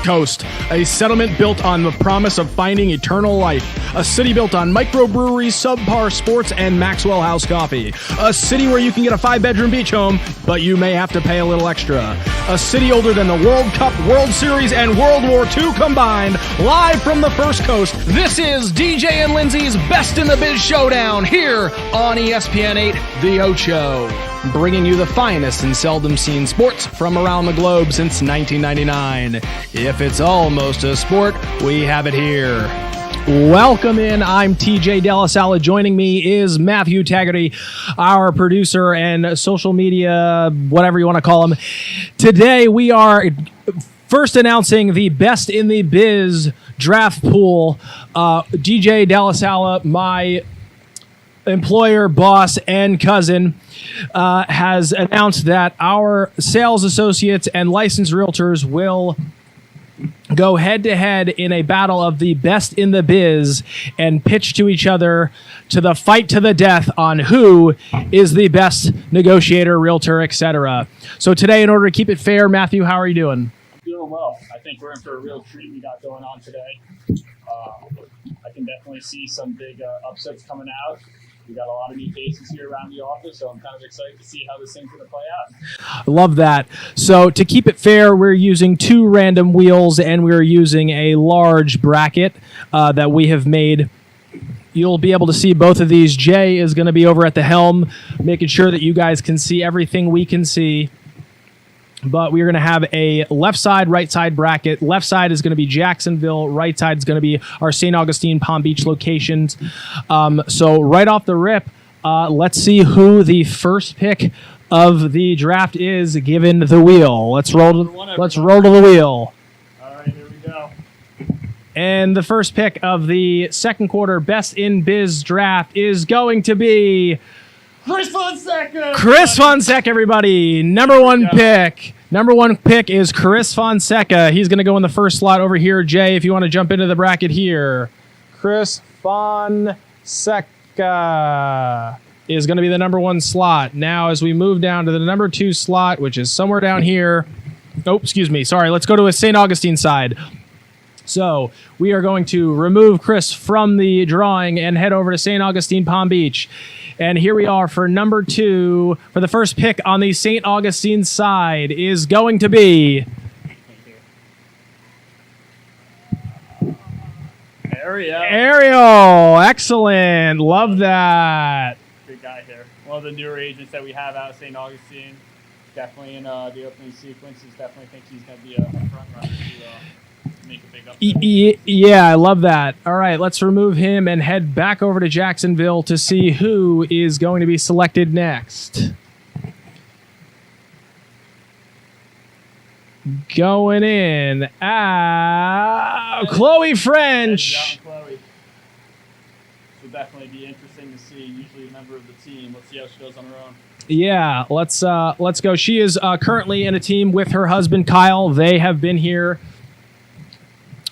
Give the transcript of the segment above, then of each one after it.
Coast, a settlement built on the promise of finding eternal life. A city built on microbreweries, subpar sports, and Maxwell House coffee. A city where you can get a 5-bedroom beach home, but you may have to pay a little extra. A city older than the World Cup, World Series, and World War II combined. Live from the First Coast, this is DJ and Lindsey's Best in the Biz Showdown here on ESPN 8, The Ocho. Bringing you the finest and seldom seen sports from around the globe since 1999. If it's almost a sport, we have it here. Welcome in. I'm TJ Delasala. Joining me is Matthew Taggarty, our producer and social media, whatever you want to call him. Today we are first announcing the Best in the Biz draft pool. DJ Delasala, my employer, boss, and cousin, has announced that our sales associates and licensed realtors will go head-to-head in a battle of the best in the biz and pitch to each other to the fight to the death on who is the best negotiator, realtor, etc. So today, in order to keep it fair, Matthew, how are you doing? I'm doing well. I think we're in for a real treat we got going on today. I can definitely see some big upsets coming out. We got a lot of new faces here around the office, so I'm kind of excited to see how this thing's going to play out. Love that. So to keep it fair, we're using 2 random wheels, and we're using a large bracket that we have made. You'll be able to see both of these. Jay is going to be over at the helm, making sure that you guys can see everything we can see. But we're going to have a left side, right side bracket. Left side is going to be Jacksonville. Right side is going to be our St. Augustine, Palm Beach locations. So right off the rip, let's see who the first pick of the draft is given the wheel. Let's roll to the wheel. All right, here we go. And the first pick of the second quarter Best in Biz draft is going to be Chris Fonseca! Chris Fonseca, everybody. Number one pick. Number one pick is Chris Fonseca. He's going to go in the first slot over here. Jay, if you want to jump into the bracket here. Chris Fonseca is going to be the number 1 slot. Now, as we move down to the number 2 slot, which is somewhere down here. Oh, excuse me. Sorry. Let's go to a St. Augustine side. So we are going to remove Chris from the drawing and head over to St. Augustine, Palm Beach. And here we are for number 2. For the first pick on the St. Augustine side is going to be Ariel. Excellent. Love that. Good guy here. One of the newer agents that we have out of St. Augustine. Definitely in the opening sequences. Definitely think he's going to be a front runner to make a big upset. Yeah, I love that. All right, let's remove him and head back over to Jacksonville to see who is going to be selected next. Going in, Chloe French. Chloe. This will definitely be interesting to see. Usually a member of the team. Let's see how she does on her own. Yeah, let's go. She is currently in a team with her husband Kyle. They have been here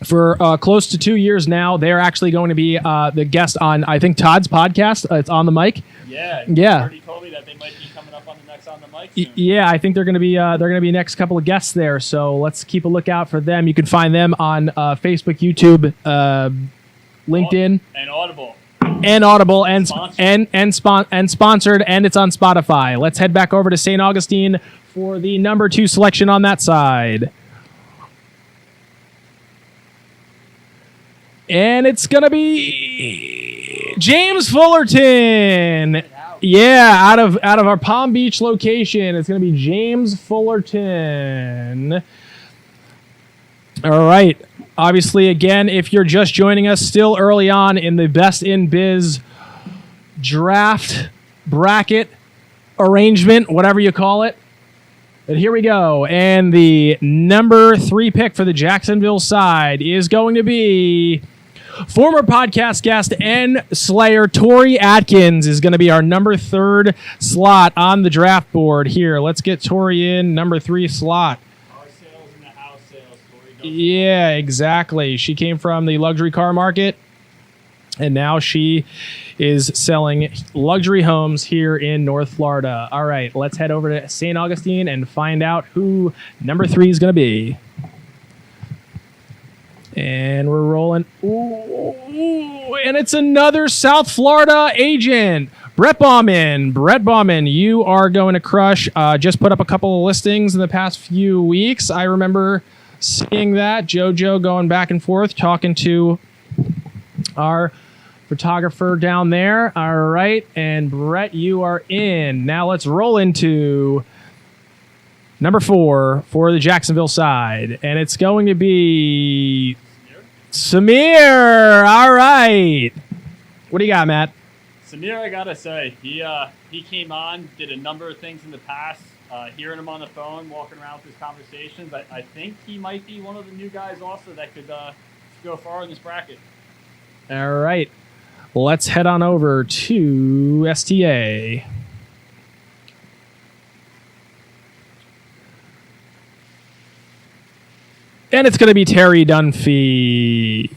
for close to 2 years now. They're actually going to be the guest on, I think, Todd's podcast. It's On the Mic. Yeah. Yeah. Told me that they might be coming up on the next On the Mic soon. Yeah, I think they're going to be next couple of guests there. So let's keep a lookout for them. You can find them on Facebook, YouTube, LinkedIn, and Audible. And sponsored, and it's on Spotify. Let's head back over to St. Augustine for the number 2 selection on that side. And it's going to be James Fullerton. Yeah, out of our Palm Beach location, it's going to be James Fullerton. All right. Obviously, again, if you're just joining us still early on in the Best in Biz draft bracket arrangement, whatever you call it. But here we go. And the number 3 pick for the Jacksonville side is going to be former podcast guest and Slayer Tory Atkins is going to be our number 3rd slot on the draft board here. Let's get Tory in, number 3 slot. Our sales and the house sales, Tory. Yeah, exactly. She came from the luxury car market, and now she is selling luxury homes here in North Florida. All right, let's head over to St. Augustine and find out who number 3 is going to be. And we're rolling. Ooh, and it's another South Florida agent. Brett Bauman. Brett Bauman, you are going to crush. Just put up a couple of listings in the past few weeks. I remember seeing that. JoJo going back and forth, talking to our photographer down there. All right. And Brett, you are in. Now let's roll into number 4 for the Jacksonville side. And it's going to be Samir. All right. What do you got, Matt? Samir, I gotta say, he came on, did a number of things in the past. Hearing him on the phone, walking around with his conversations, I think he might be one of the new guys also that could go far in this bracket. All right. Let's head on over to STA. And it's going to be Terry Dunphy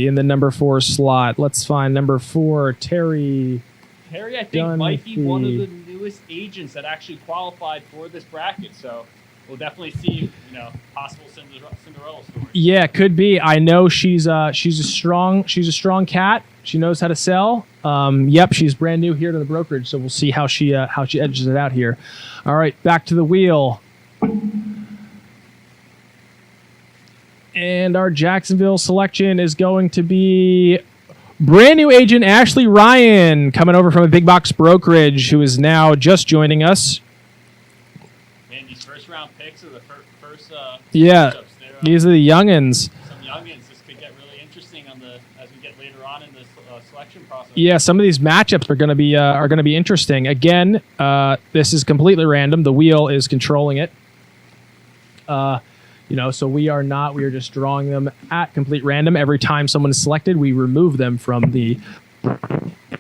in the number 4 slot. Let's find number 4, Terry. Terry, I think, might be one of the newest agents that actually qualified for this bracket. So we'll definitely see, possible Cinderella story. Yeah, could be. I know she's a strong cat. She knows how to sell. Yep, she's brand new here to the brokerage, so we'll see how she edges it out here. All right, back to the wheel. And our Jacksonville selection is going to be brand new agent Ashley Ryan, coming over from a big box brokerage, who is now just joining us. Man, these first round picks are the first. Yeah, these are the youngins. Some youngins. This could get really interesting as we get later on in the selection process. Yeah, some of these matchups are going to be interesting. Again, this is completely random. The wheel is controlling it. So we are just drawing them at complete random. Every time someone is selected, we remove them from the.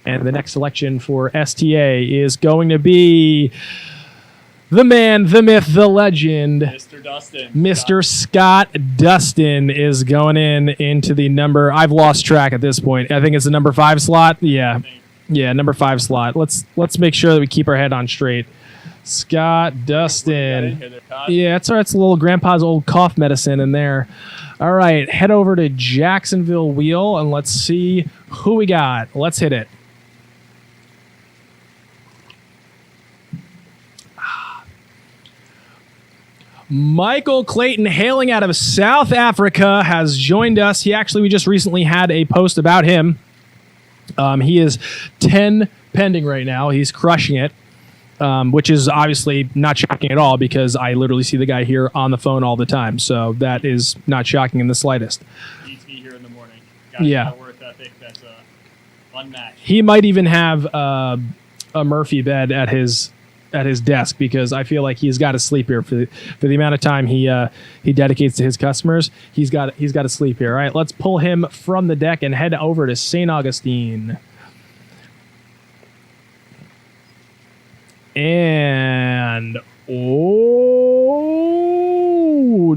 And the next selection for STA is going to be the man, the myth, the legend. Mr. Dustin. Mr. Scott Dustin is going into the number. I've lost track at this point. I think it's the number 5 slot. Yeah, number 5 slot. Let's make sure that we keep our head on straight. Scott Dustin. Yeah, it's a little grandpa's old cough medicine in there. All right, head over to Jacksonville Wheel and let's see who we got. Let's hit it. Michael Clayton, hailing out of South Africa, has joined us. We just recently had a post about him. He is 10 pending right now. He's crushing it. Which is obviously not shocking at all because I literally see the guy here on the phone all the time. So that is not shocking in the slightest. Needs to be here in the morning. Yeah. Work ethic that's unmatched. He might even have a Murphy bed at his desk because I feel like he's got to sleep here for the amount of time he dedicates to his customers. He's got to sleep here. All right, let's pull him from the deck and head over to St. Augustine. And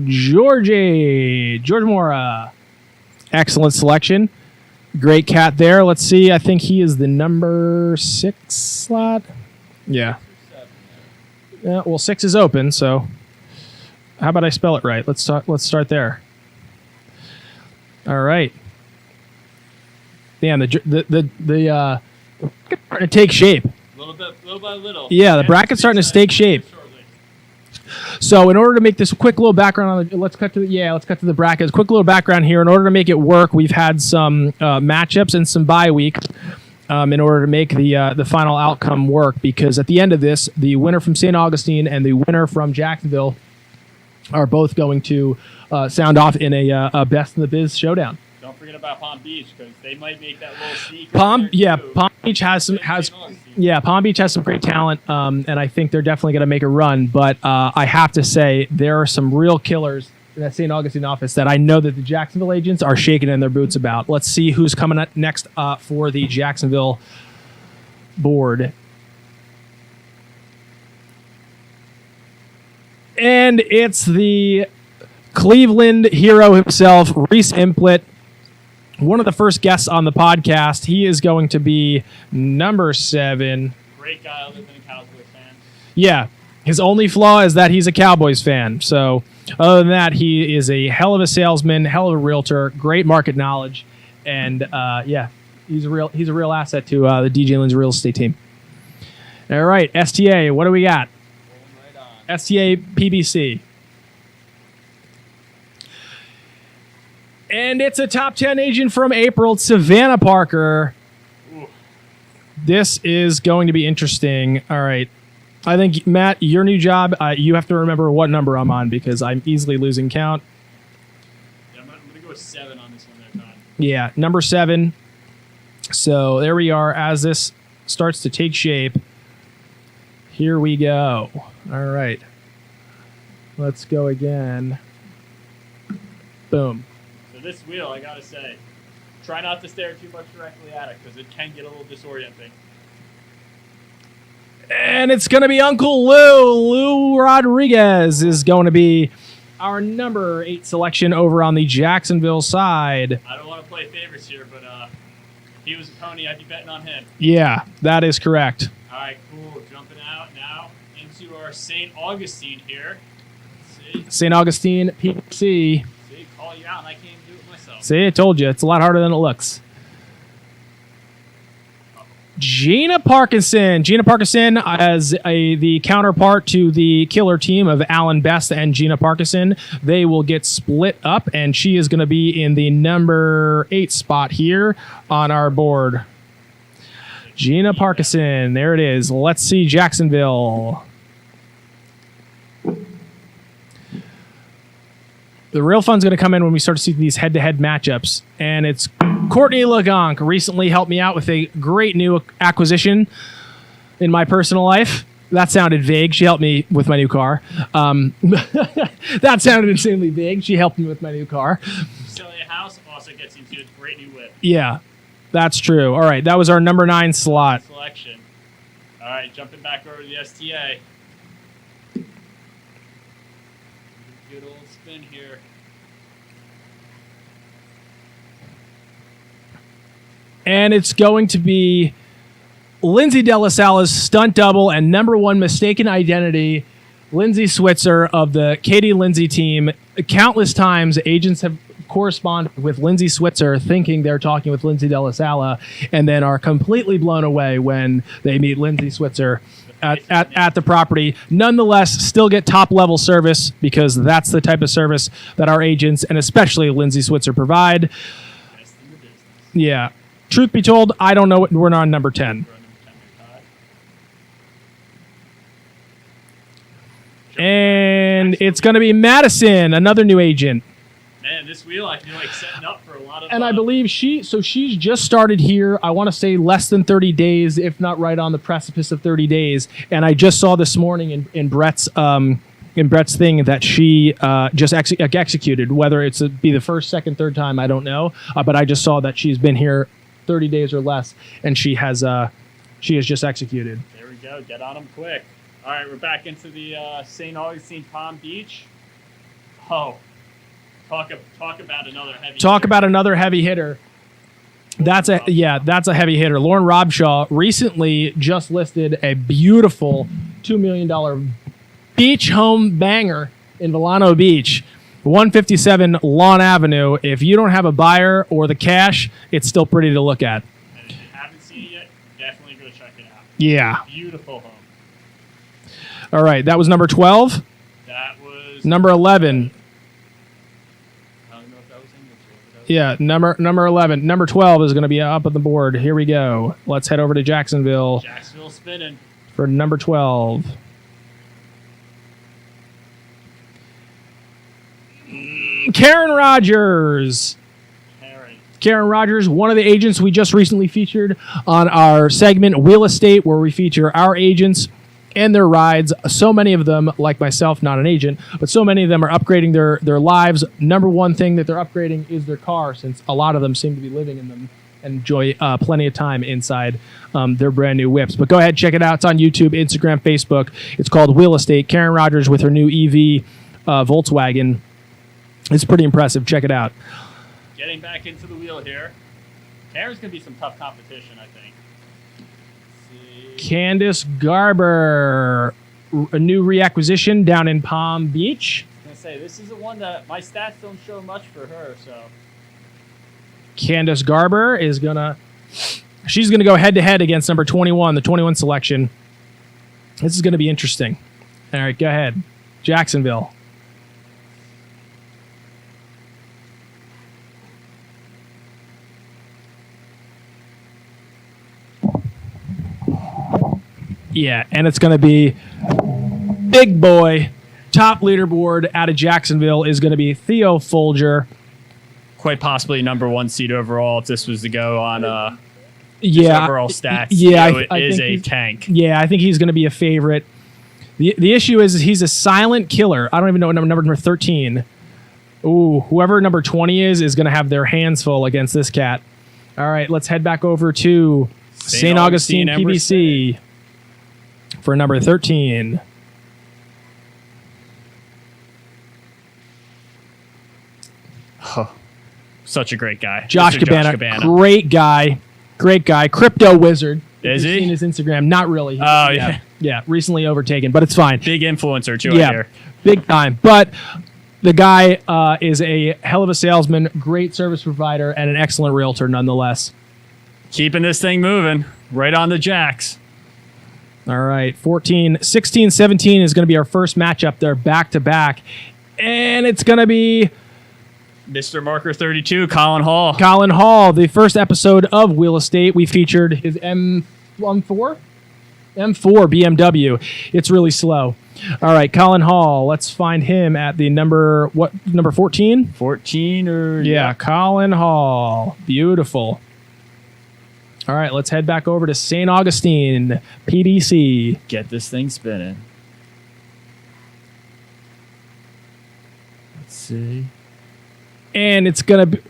George Mora. Excellent selection. Great cat there. Let's see. I think he is the number 6 slot. Yeah. Well, 6 is open, so how about I spell it right? Let's start there. All right. Damn, the starting to take shape. Little by little. Yeah, the bracket's starting to take shape. So in order to make this a quick little background on let's cut to the brackets. Quick little background here. In order to make it work, we've had some matchups and some bye weeks in order to make the final outcome work. Because at the end of this, the winner from St. Augustine and the winner from Jacksonville are both going to sound off in a Best in the Biz showdown. Don't forget about Palm Beach because they might make that little sneak. Palm Beach has some great talent, and I think they're definitely going to make a run. But I have to say there are some real killers in that St. Augustine office that I know that the Jacksonville agents are shaking in their boots about. Let's see who's coming up next for the Jacksonville board. And it's the Cleveland hero himself, Reese Implett. One of the first guests on the podcast. He is going to be number 7. Great guy other than a Cowboys fan. Yeah. His only flaw is that he's a Cowboys fan. So other than that, he is a hell of a salesman, hell of a realtor, great market knowledge, and he's a real asset to the DJ&Lindsey Real Estate team. All right, STA, what do we got? Right, STA PBC. And it's a top 10 agent from April, Savannah Parker. Ooh. This is going to be interesting. All right. I think, Matt, your new job, you have to remember what number I'm on because I'm easily losing count. Yeah, I'm going to go with 7 on this one that time. Yeah, number 7. So there we are. As this starts to take shape, here we go. All right. Let's go again. Boom. So this wheel, I got to say, try not to stare too much directly at it because it can get a little disorienting. And it's going to be Uncle Lou. Lou Rodriguez is going to be our number 8 selection over on the Jacksonville side. I don't want to play favorites here, but if he was a pony, I'd be betting on him. Yeah, that is correct. All right, cool. Jumping out now into our St. Augustine here. St. Augustine, PBC. See, call you out, and I can't do it myself. See, I told you. It's a lot harder than it looks. Gina Parkinson. Gina Parkinson as the counterpart to the killer team of Alan Best and Gina Parkinson. They will get split up, and she is going to be in the number 8 spot here on our board. Gina Parkinson. There it is. Let's see Jacksonville. The real fun's going to come in when we start to see these head-to-head matchups. And it's Courtney Lagonk recently helped me out with a great new acquisition in my personal life. That sounded vague. She helped me with my new car. That sounded insanely vague. She helped me with my new car. Selling a house also gets into a great new whip. Yeah, that's true. All right, that was our number 9 slot. Selection. All right, jumping back over to the STA. Good old spin here. And it's going to be Lindsay Delasala's stunt double and number 1 mistaken identity, Lindsay Switzer of the Katie Lindsay team. Countless times, agents have corresponded with Lindsay Switzer thinking they're talking with Lindsay Delasala and then are completely blown away when they meet Lindsay Switzer at the property. Nonetheless, still get top-level service because that's the type of service that our agents and especially Lindsay Switzer provide. Best in the business. Yeah. Truth be told, I don't know what we're on number 10. And it's going to be Madison, another new agent. Man, this wheel I feel like setting up for a lot of. And I believe she's just started here. I want to say less than 30 days, if not right on the precipice of 30 days. And I just saw this morning in Brett's thing that she just executed. Whether it's be the first, second, third time, I don't know. But I just saw that she's been here 30 days or less, and she has just executed. There we go. Get on them quick. All right, we're back into the St. Augustine Palm Beach. Oh, talk about another heavy. About another heavy hitter. That's a heavy hitter. Lauren Robshaw recently just listed a beautiful $2 million beach home banger in Volano Beach. 157 Lawn Avenue. If you don't have a buyer or the cash, it's still pretty to look at. And if you haven't seen it yet, definitely go check it out. Yeah. Beautiful home. All right, that was number 12. That was number 11. I don't know if that was in this one. Yeah, number 11. Number 12 is going to be up on the board. Here we go. Let's head over to Jacksonville. Jacksonville spinning. For number 12. Karen Rogers. Karen Rogers, one of the agents we just recently featured on our segment Real Estate, where we feature our agents and their rides. So many of them, like myself, not an agent, but so many of them are upgrading their lives. Number 1 thing that they're upgrading is their car, since a lot of them seem to be living in them and enjoy plenty of time inside their brand new whips. But go ahead, check it out. It's on YouTube, Instagram, Facebook. It's called Real Estate. Karen Rogers with her new EV Volkswagen. It's pretty impressive. Check it out. Getting back into the wheel here. Karen's going to be some tough competition, I think. Candace Garber. a new reacquisition down in Palm Beach. I was gonna say, this is the one that my stats don't show much for her, so. Candace Garber is she's gonna go head to head against number 21, the 21 selection. This is gonna be interesting. All right, go ahead. Jacksonville. Yeah, and it's going to be big boy. Top leaderboard out of Jacksonville is going to be Theo Folger. Quite possibly number 1 seed overall if this was to go on overall stats. Yeah, Theo is a tank. Yeah, I think he's going to be a favorite. The issue is he's a silent killer. I don't even know what number 13. Ooh, whoever number 20 is going to have their hands full against this cat. All right, let's head back over to St. Augustine PBC for number 13. Oh, such a great guy. Josh Cabana. Great guy. Crypto wizard. Is he? Seen his Instagram. Not really. Oh, yeah. Yeah, recently overtaken, but it's fine. Big influencer, too, yeah, I hear. Big time. But the guy is a hell of a salesman, great service provider, and an excellent realtor nonetheless. Keeping this thing moving. Right on the jacks. All right, 16, 17 is going to be our first matchup there, back-to-back. And it's going to be Mr. Marker 32, Colin Hall. Colin Hall, the first episode of Real Estate. We featured his M4 BMW. It's really slow. All right, Colin Hall. Let's find him at the number 14? 14 or... Yeah, Colin Hall. Beautiful. All right, let's head back over to St. Augustine, PDC. Get this thing spinning. Let's see. And it's going to be...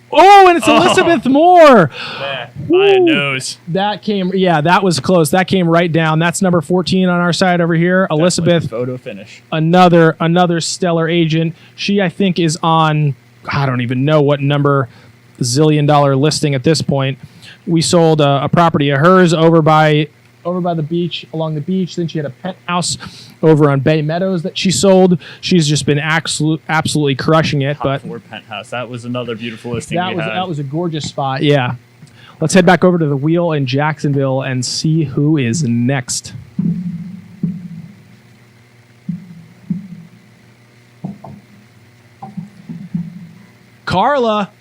and it's Elizabeth Moore. By a nose. That was close. That came right down. That's number 14 on our side over here. Elizabeth, photo finish. Another stellar agent. She, I think, is on, I don't even know what number zillion-dollar listing at this point. We sold a property of hers over by the beach, along the beach. Then she had a penthouse over on Bay Meadows that she sold. She's just been absolutely crushing it. Top 4 penthouse. That was another beautiful listing that was a gorgeous spot. Yeah. Let's head back over to the wheel in Jacksonville and see who is next. Carla,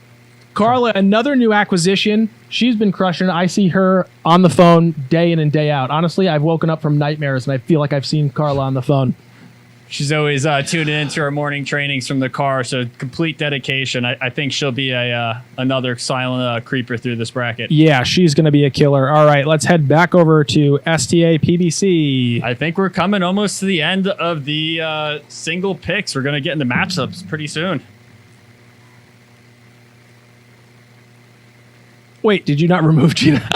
another new acquisition. She's been crushing it. I see her on the phone day in and day out. Honestly, I've woken up from nightmares, and I feel like I've seen Carla on the phone. She's always tuning into our morning trainings from the car, so complete dedication. I think she'll be another silent creeper through this bracket. Yeah, she's going to be a killer. All right, let's head back over to STA PBC. I think we're coming almost to the end of the single picks. We're going to get into matchups pretty soon. Wait, did you not remove Gina?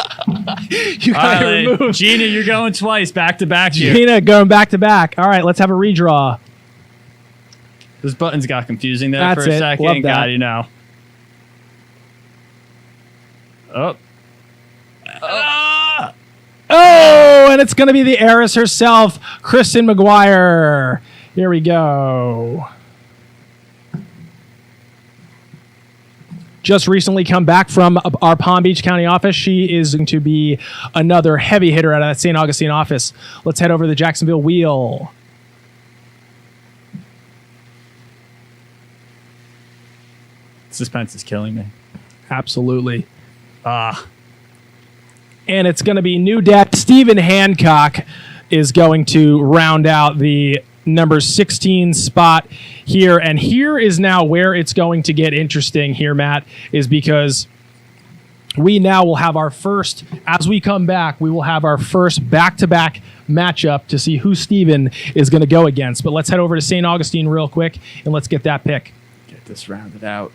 You got it removed. Gina, you're going twice, back-to-back here. Gina going back-to-back. All right, let's have a redraw. Those buttons got confusing there for a second. Love that. God, you know. Oh, and it's going to be the heiress herself, Kristen Mcguire. Here we go. Just recently come back from our Palm Beach County office. She is going to be another heavy hitter out of that St. Augustine office. Let's head over to the Jacksonville wheel. Suspense is killing me. Absolutely. And it's going to be new dad. Stephen Hancock is going to round out the number 16 spot here. And here is now where it's going to get interesting here, Matt, is because we now will have our first, as we come back, we will have our first back-to-back matchup to see who Stephen is going to go against. But let's head over to St. Augustine real quick, and let's get that pick. Get this rounded out.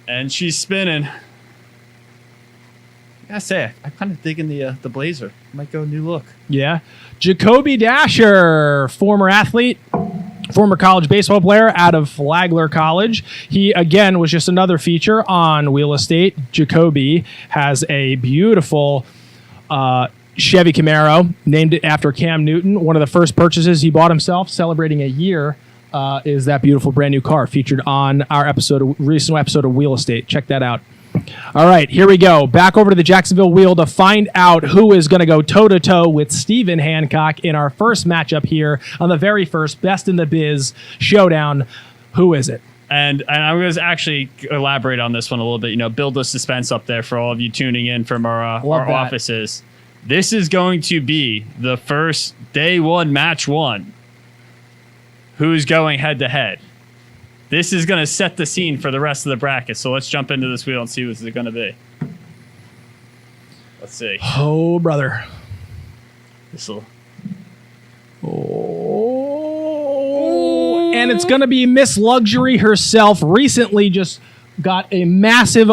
And she's spinning. I gotta say, I'm kind of digging the blazer. Might go new look. Yeah. Jacoby Dasher, former athlete, former college baseball player out of Flagler College. He, again, was just another feature on Real Estate. Jacoby has a beautiful Chevy Camaro, named it after Cam Newton. One of the first purchases he bought himself, celebrating a year, is that beautiful brand new car featured on our recent episode of Wheel Estate. Check that out. All right, here we go. Back over to the Jacksonville wheel to find out who is going to go toe-to-toe with Stephen Hancock in our first matchup here on the very first Best in the Biz showdown. Who is it? And I'm going to actually elaborate on this one a little bit, build the suspense up there for all of you tuning in from our offices. This is going to be the first day one, match one. Who's going head-to-head? This is going to set the scene for the rest of the bracket. So let's jump into this wheel and see what's it going to be. Let's see. Oh, brother. This'll... Oh. And it's going to be Miss Luxury herself. Recently just got a massive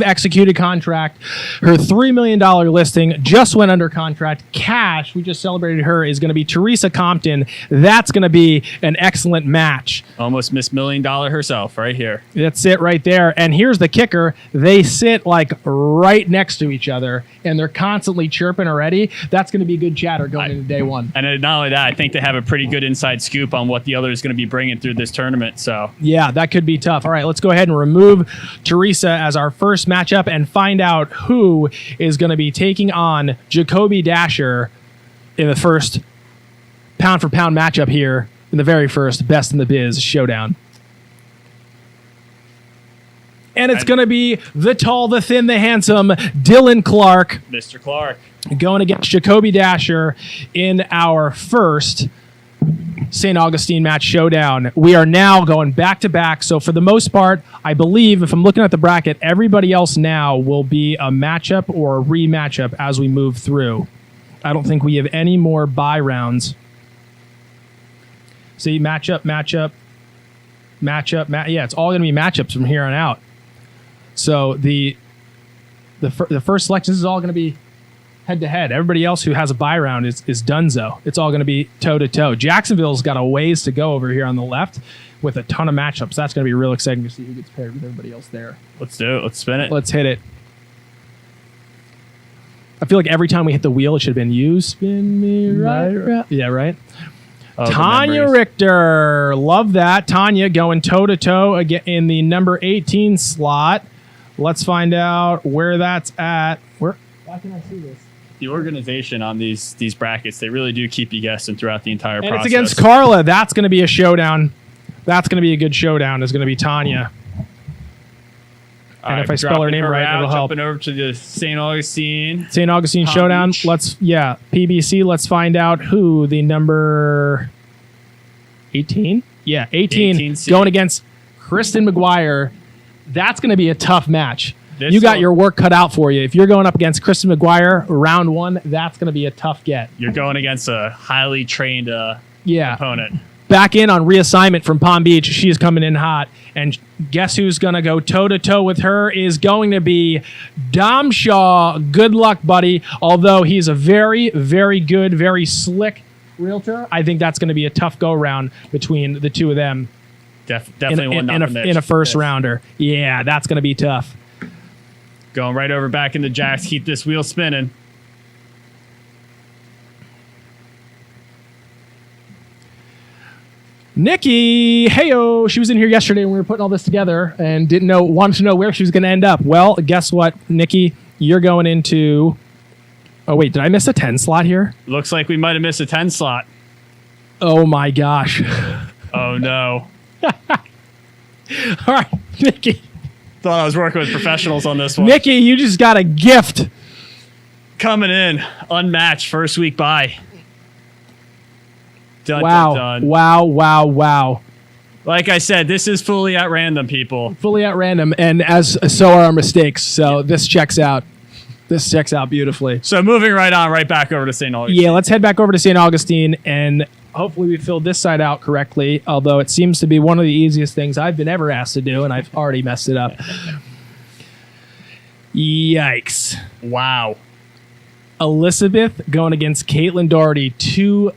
executed contract. Her $3 million listing just went under contract. Cash, we just celebrated her, is going to be Teresa Compton. That's going to be an excellent match. Almost Miss $1 Million herself right here. That's it right there. And here's the kicker. They sit like right next to each other, and they're constantly chirping already. That's going to be good chatter going into day one. And not only that, I think they have a pretty good inside scoop on what the other is going to be bringing through this tournament. So yeah, that could be tough. All right, let's go ahead and remove Teresa as our first matchup and find out who is going to be taking on Jacoby Dasher in the first pound-for-pound matchup here in the very first Best in the Biz showdown. And it's going to be the tall, the thin, the handsome Dylan Clark. Mr. Clark. Going against Jacoby Dasher in our first St. Augustine match showdown. We are now going back-to-back. So for the most part, I believe, if I'm looking at the bracket, everybody else now will be a matchup or a rematchup as we move through. I don't think we have any more bye rounds. See, matchup. Yeah, it's all going to be matchups from here on out. So the first selections is all going to be head-to-head. Everybody else who has a bye round is donezo. It's all going to be toe-to-toe. Jacksonville's got a ways to go over here on the left with a ton of matchups. That's going to be real exciting to see who gets paired with everybody else there. Let's do it. Let's spin it. Let's hit it. I feel like every time we hit the wheel, it should have been you spin me right. Yeah, right? Oh, Tanya Richter. Love that. Tanya going toe-to-toe again in the number 18 slot. Let's find out where that's at. Why can I see this? The organization on these brackets, they really do keep you guessing throughout the entire process. And it's against Carla. That's going to be a showdown. That's going to be a good showdown. Is going to be Tanya. And if I spell her name right, it'll help. Jumping over to the St. Augustine showdown. PBC. Let's find out who the number 18. Yeah, 18 going against Kristen Mcguire. That's going to be a tough match. You got your work cut out for you. If you're going up against Kristen Mcguire round one, that's going to be a tough get. You're going against a highly trained opponent. Back in on reassignment from Palm Beach. She's coming in hot. And guess who's going to go toe-to-toe with her is going to be Dom Shaw. Good luck, buddy. Although he's a very, very good, very slick realtor, I think that's going to be a tough go-round between the two of them. Definitely in a first rounder. Yeah, that's going to be tough. Going right over back into Jacks. Keep this wheel spinning. Nikki, heyo, she was in here yesterday when we were putting all this together and wanted to know where she was going to end up. Well, guess what, Nikki? You're going into... Oh, wait, did I miss a 10 slot here? Looks like we might have missed a 10 slot. Oh, my gosh. Oh, no. All right, Nikki. Thought I was working with professionals on this one. Nikki, you just got a gift. Coming in, unmatched, first week bye. Dun, wow, dun, dun. Wow. Like I said, this is fully at random, people. Fully at random, and so are our mistakes. So This checks out. This checks out beautifully. So moving right back over to St. Augustine. Yeah, let's head back over to St. Augustine, and hopefully we filled this side out correctly, although it seems to be one of the easiest things I've been ever asked to do, and I've already messed it up. Yikes. Wow. Elizabeth going against Caitlin Doherty, two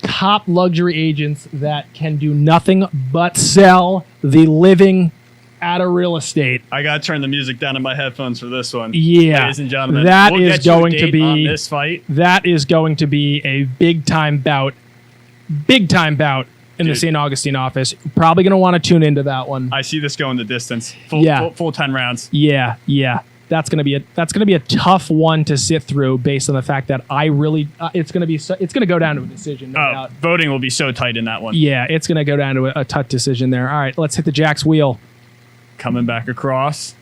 top luxury agents that can do nothing but sell the living out of real estate. I got to turn the music down in my headphones for this one. Yeah. Ladies and gentlemen. That we'll is get you a going to date be on this fight. That is going to be a big time bout. Big time bout in the Dude. St. Augustine office. Probably going to want to tune into that one. I see this going the distance. Full 10 rounds. Yeah. That's gonna be a tough one to sit through based on the fact that it's gonna go down to a decision. No doubt. Voting will be so tight in that one. Yeah, it's gonna go down to a tough decision there. All right, let's hit the Jacks wheel. Coming back across.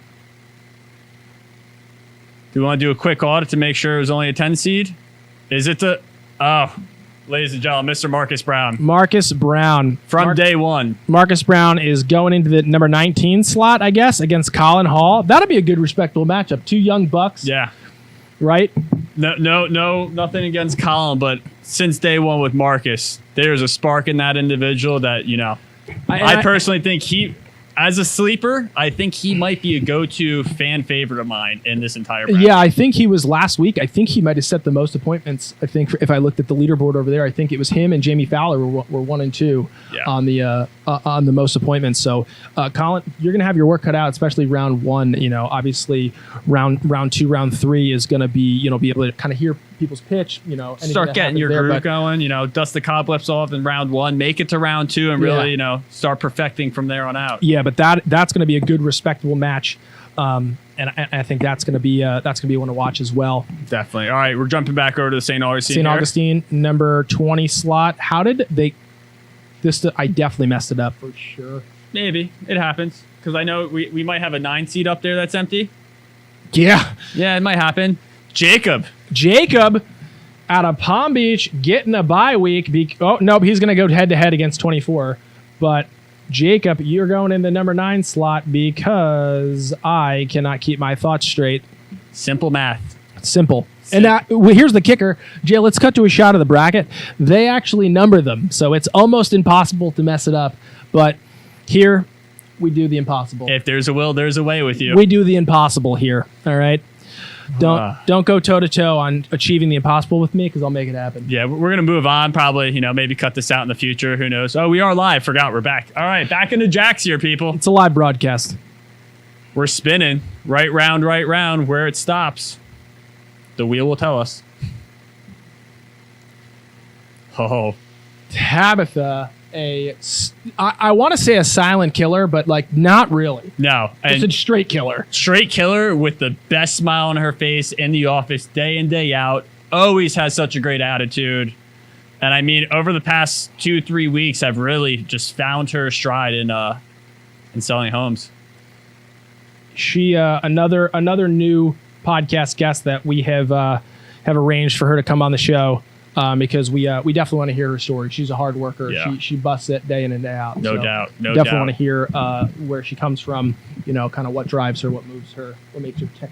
Do you want to do a quick audit to make sure it was only a 10 seed? Is it ladies and gentlemen, Mr. Marcus Brown. Marcus Brown. From day one. Marcus Brown is going into the number 19 slot, I guess, against Colin Hall. That'll be a good, respectable matchup. Two young bucks. Yeah. Right? No, nothing against Colin, but since day one with Marcus, there's a spark in that individual that, I personally think as a sleeper, I think he might be a go-to fan favorite of mine in this entire bracket. Yeah, I think he was last week. I think he might have set the most appointments. I think if I looked at the leaderboard over there, I think it was him and Jamie Fowler were 1 and 2 on the most appointments. So, Colin, you're going to have your work cut out, especially round 1. Obviously, round 2, round 3 is going to be be able to kind of hear people's pitch. Start getting your groove going. Dust the cobwebs off in round 1, make it to round 2, and really start perfecting from there on out. Yeah, but that's going to be a good, respectable match, and I think that's going to be one to watch as well. Definitely. All right, we're jumping back over to the St. Augustine. St. Augustine, number 20 slot. How did they? I definitely messed it up for sure. Maybe it happens because I know we might have a 9 seat up there that's empty. Yeah, it might happen. Jacob out of Palm Beach getting a bye week. Nope, he's going to go head to head against 24. But Jacob, you're going in the number 9 slot because I cannot keep my thoughts straight. Simple math. Simple. And here's the kicker. Jay, let's cut to a shot of the bracket. They actually number them, so it's almost impossible to mess it up. But here, we do the impossible. If there's a will, there's a way with you. We do the impossible here, all right? Don't go toe-to-toe on achieving the impossible with me because I'll make it happen. Yeah, we're going to move on probably, maybe cut this out in the future. Who knows? Oh, we are live. Forgot we're back. All right, back into Jacks here, people. It's a live broadcast. We're spinning. Right round. Where it stops, the wheel will tell us. Oh. Tabitha, I want to say a silent killer, but not really. No. It's a straight killer. Straight killer with the best smile on her face in the office day in, day out. Always has such a great attitude. And I mean, over the past 2-3 weeks, I've really just found her stride in selling homes. She another new podcast guest that we have arranged for her to come on the show. Because we definitely want to hear her story. She's a hard worker. Yeah. She busts it day in and day out. No doubt. Definitely want to hear where she comes from. Kind of what drives her, what moves her, what makes her tick.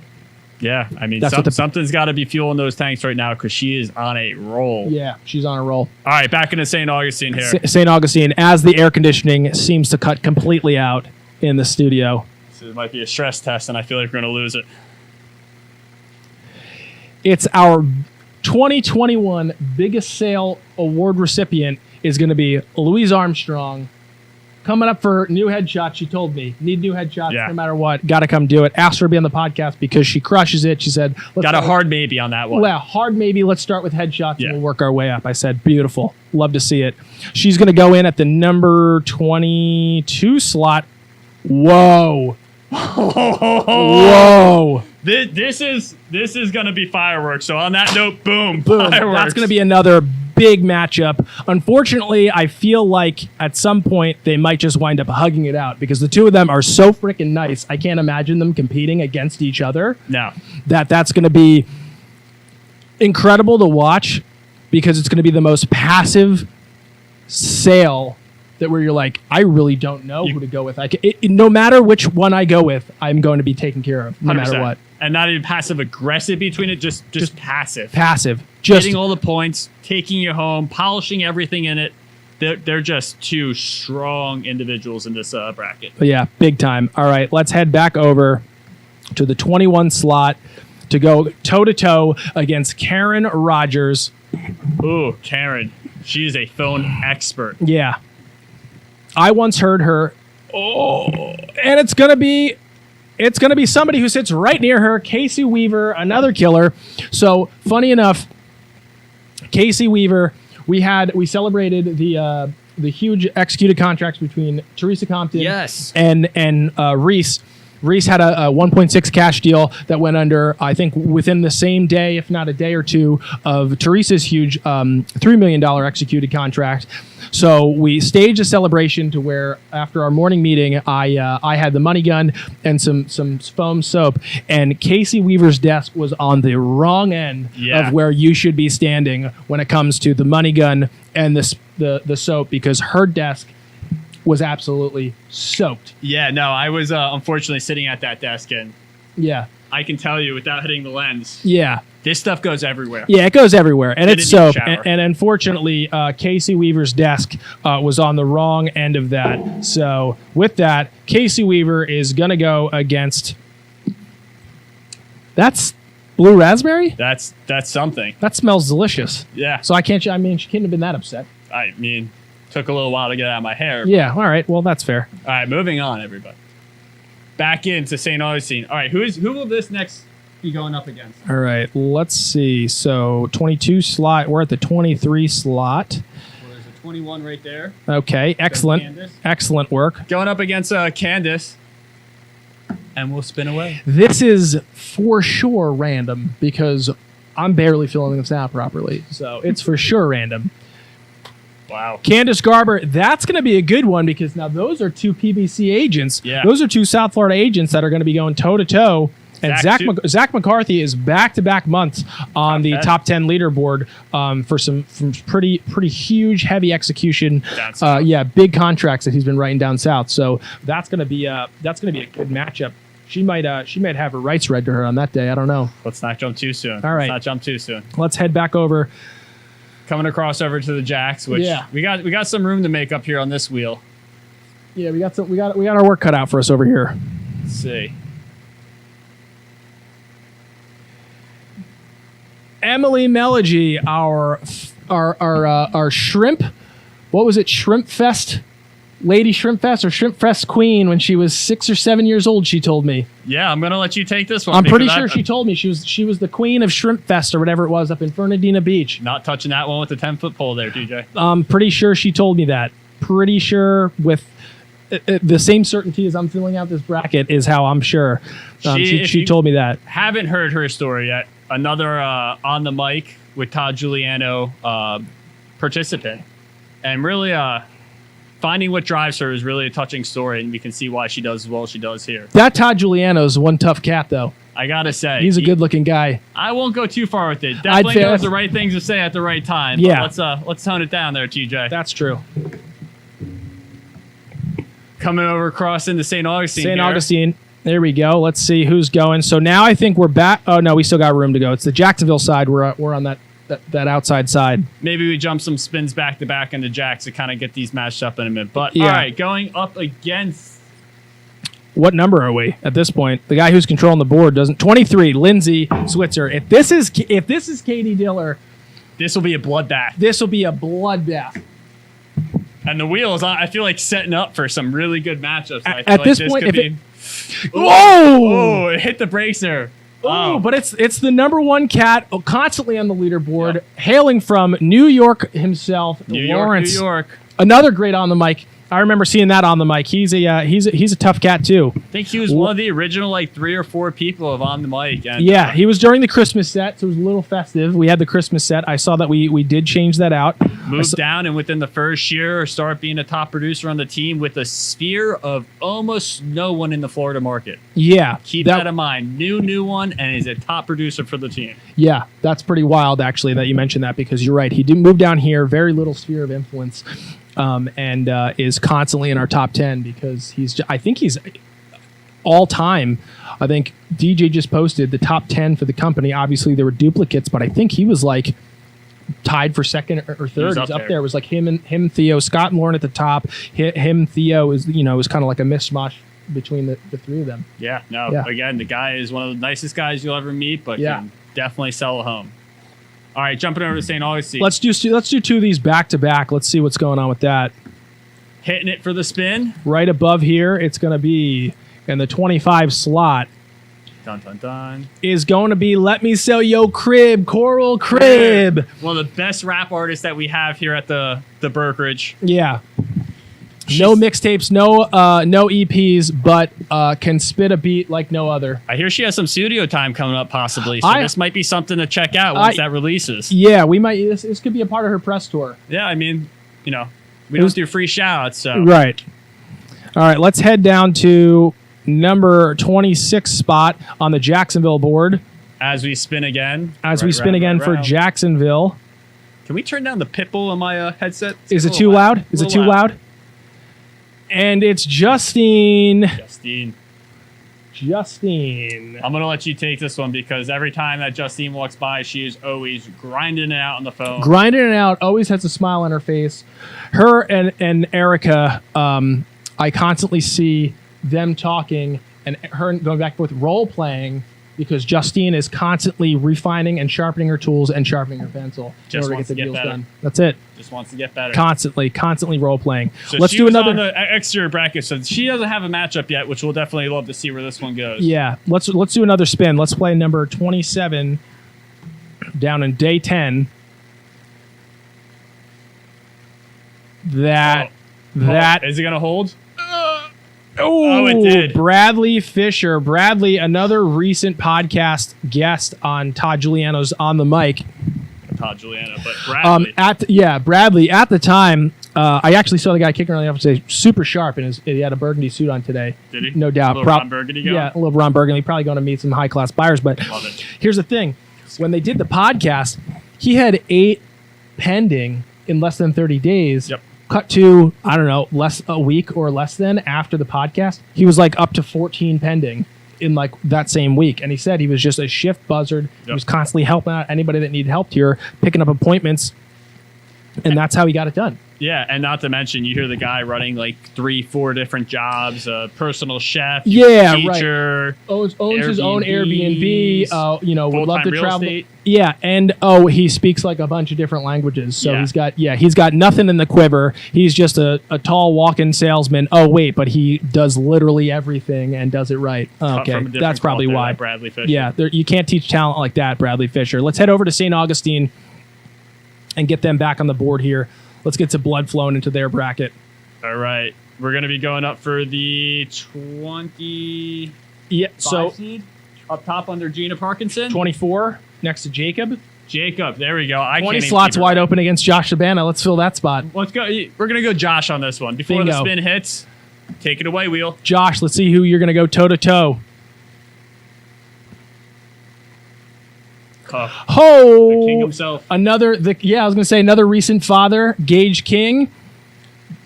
Yeah, I mean, something's got to be fueling those tanks right now because she is on a roll. Yeah, she's on a roll. All right, back into St. Augustine here. St. Augustine, as the air conditioning seems to cut completely out in the studio. So it might be a stress test, and I feel like we're going to lose it. It's our 2021 biggest sale award recipient is going to be Louise Armstrong. Coming up for new headshots, she told me. Need new headshots no matter what. Got to come do it. Asked her to be on the podcast because she crushes it. She said, got a hard maybe on that one. Well, hard maybe. Let's start with headshots and we'll work our way up. I said, beautiful. Love to see it. She's going to go in at the number 22 slot. Whoa. Whoa. This is going to be fireworks. So on that note, boom. Fireworks. That's going to be another big matchup. Unfortunately, I feel like at some point they might just wind up hugging it out because the two of them are so freaking nice. I can't imagine them competing against each other. No. That's going to be incredible to watch because it's going to be the most passive sale that where you're like, I really don't know who to go with. No matter which one I go with, I'm going to be taken care of no 100%. Matter what. And not even passive aggressive between it, just passive. Passive. Just getting all the points, taking you home, polishing everything in it. They're just two strong individuals in this bracket. Yeah, big time. All right, let's head back over to the 21 slot to go toe-to-toe against Karen Rogers. Ooh, Karen. She is a phone expert. Yeah. I once heard her And it's gonna be somebody who sits right near her, Casey Weaver, another killer. So funny enough, Casey Weaver, we celebrated the huge executed contracts between Teresa Compton and Reese. Reese had a 1.6 cash deal that went under, I think, within the same day, if not a day or two, of Teresa's huge $3 million executed contract. So we staged a celebration to where, after our morning meeting, I had the money gun and some foam soap, and Casey Weaver's desk was on the wrong end of where you should be standing when it comes to the money gun and the soap, because her desk was absolutely soaked. Yeah, no, I was unfortunately sitting at that desk, and I can tell you without hitting the lens. Yeah. This stuff goes everywhere. Yeah, it goes everywhere, and it's soap. And unfortunately, Casey Weaver's desk was on the wrong end of that. So with that, Casey Weaver is going to go against... That's blue raspberry? That's something. That smells delicious. Yeah. So she couldn't have been that upset. I mean... Took a little while to get out of my hair. Yeah, all right. Well, that's fair. All right, moving on, everybody. Back into St. Augustine. All right, who will this next be going up against? All right, let's see. So 22 slot. We're at the 23 slot. Well, there's a 21 right there. Okay, excellent. Excellent work. Going up against Candace. And we'll spin away. This is for sure random because I'm barely filling this out properly. So it's for sure random. Wow. Candace Garber, that's going to be a good one because now those are two PBC agents. Yeah. Those are two South Florida agents that are going to be going toe-to-toe. And Zach McCarthy is back-to-back months on the top 10 leaderboard for some pretty huge, heavy execution. Big contracts that he's been writing down south. So that's going to be a good matchup. She might have her rights read to her on that day. I don't know. Let's not jump too soon. All right. Let's not jump too soon. Let's head back over. Coming across over to the Jacks, which we got some room to make up here on this wheel. Yeah, we got our work cut out for us over here. Let's see. Emily Meligy, our shrimp. What was it? Shrimp Fest, Lady Shrimp Fest or Shrimp Fest Queen when she was 6 or 7 years old. She told me. Yeah, I'm gonna let you take this one. I'm pretty sure she told me she was the queen of Shrimp Fest or whatever it was up in Fernandina Beach. Not touching that one with the 10-foot pole there, DJ. I'm pretty sure she told me that. Pretty sure with the same certainty as I'm filling out this bracket is how I'm sure. She told me that. Haven't heard her story yet. Another on the mic with Todd Giuliano participant, and really finding what drives her is really a touching story, and we can see why she does as well as she does here. That Todd Giuliano is one tough cat, though. I gotta say, he's a good-looking guy. I won't go too far with it. Definitely knows the right things to say at the right time. Yeah, but let's tone it down there, TJ. That's true. Coming over across into St. Augustine. St. Augustine. There we go. Let's see who's going. So now I think we're back. Oh no, we still got room to go. It's the Jacksonville side. We're on that outside side. Maybe we jump some spins back to back into Jacks to kind of get these matched up in a minute. But all right, going up against. What number are we at this point? The guy who's controlling the board doesn't. 23, Lindsay Switzer. If this is Katie Diller, this will be a bloodbath. This will be a bloodbath. And the wheel is on. I feel like setting up for some really good matchups. At this point, whoa! It hit the brakes there. Oh, but it's the number one cat constantly on the leaderboard, hailing from New York himself, Lawrence. New York. Another great on the mic. I remember seeing that on the mic. He's a tough cat too. I think he was one of the original 3 or 4 people of on the mic. And, he was during the Christmas set, so it was a little festive. We had the Christmas set. I saw that we did change that out. Moved down, and within the first year, start being a top producer on the team with a sphere of almost no one in the Florida market. Yeah, keep that in mind. New one, and is a top producer for the team. Yeah, that's pretty wild actually that you mentioned that because you're right. He didn't move down here. Very little sphere of influence. And is constantly in our top 10 because I think he's all time. I think DJ just posted the top 10 for the company. Obviously, there were duplicates, but I think he was tied for second or third. He's up there. It was him, Theo, Scott, and Lauren at the top. Him, Theo is kind of like a mishmash between the three of them. Yeah. Again, the guy is one of the nicest guys you'll ever meet, but can definitely sell a home. All right, jumping over to St. Augustine. Let's do 2 of these back to back. Let's see what's going on with that. hitting it for the spin. Right above here, it's going to be in the 25 slot. Dun, dun, dun. Is going to be Let Me Sell Yo Crib, Coral Crib. One of the best rap artists that we have here at the brokerage. Yeah. No mixtapes, no EPs, but can spit a beat like no other. I hear she has some studio time coming up possibly, so this might be something to check out once that releases. Yeah, we might. This could be a part of her press tour. Yeah, I mean, we don't do free shout-outs, so. Right. All right, let's head down to number 26 spot on the Jacksonville board. As we spin again. For Jacksonville. Can we turn down the pitbull on my headset? Is it too loud? Is it too loud? And it's Justine. I'm going to let you take this one because every time that Justine walks by, she is always grinding it out on the phone. Grinding it out, always has a smile on her face. Her and Erica, I constantly see them talking and her going back and forth role playing because Justine is constantly refining and sharpening her tools and sharpening her pencil in order to get the deals done. That's it. Just wants to get better. Constantly role playing. So let's do another. On the exterior bracket, so she doesn't have a matchup yet, which we'll definitely love to see where this one goes. Yeah, let's do another spin. Let's play number 27 down in day 10. That is it gonna hold? Oh, it did. Bradley Fisher. Bradley, another recent podcast guest on Todd Giuliano's On the Mic. Todd Giuliano, but Bradley. Bradley. At the time, I actually saw the guy kicking around the office today, super sharp, and he had a burgundy suit on today. Did he? No doubt. A little Ron Burgundy going? Yeah, a little Ron Burgundy. Probably going to meet some high-class buyers. But love it. Here's the thing. When they did the podcast, he had 8 pending in less than 30 days. Yep. Cut to, I don't know, a week or less than after the podcast, he was like up to 14 pending in like that same week. And he said he was just a shift buzzard. Yep. He was constantly helping out anybody that needed help here, picking up appointments. And that's how he got it done. Yeah, and not to mention, you hear the guy running like 3-4 different jobs, a personal chef, teacher, right. Owns his own Airbnb, would love to travel. Estate. Yeah, and he speaks like a bunch of different languages. So he's got nothing in the quiver. He's just a tall walk-in salesman. Oh, wait, but he does literally everything and does it right. Okay, that's probably why. Bradley Fisher. Yeah, you can't teach talent like that, Bradley Fisher. Let's head over to St. Augustine and get them back on the board here. Let's get some blood flowing into their bracket. All right. We're going to be going up for the 20 seed up top under Gina Parkinson. 24 next to Jacob. There we go. 20 slots wide open against Josh Shabana. Let's fill that spot. Let's go. We're going to go Josh on this one. Before the spin hits, take it away, Wheel. Josh, let's see who you're going to go toe-to-toe. The king himself. Another recent father, Gage King,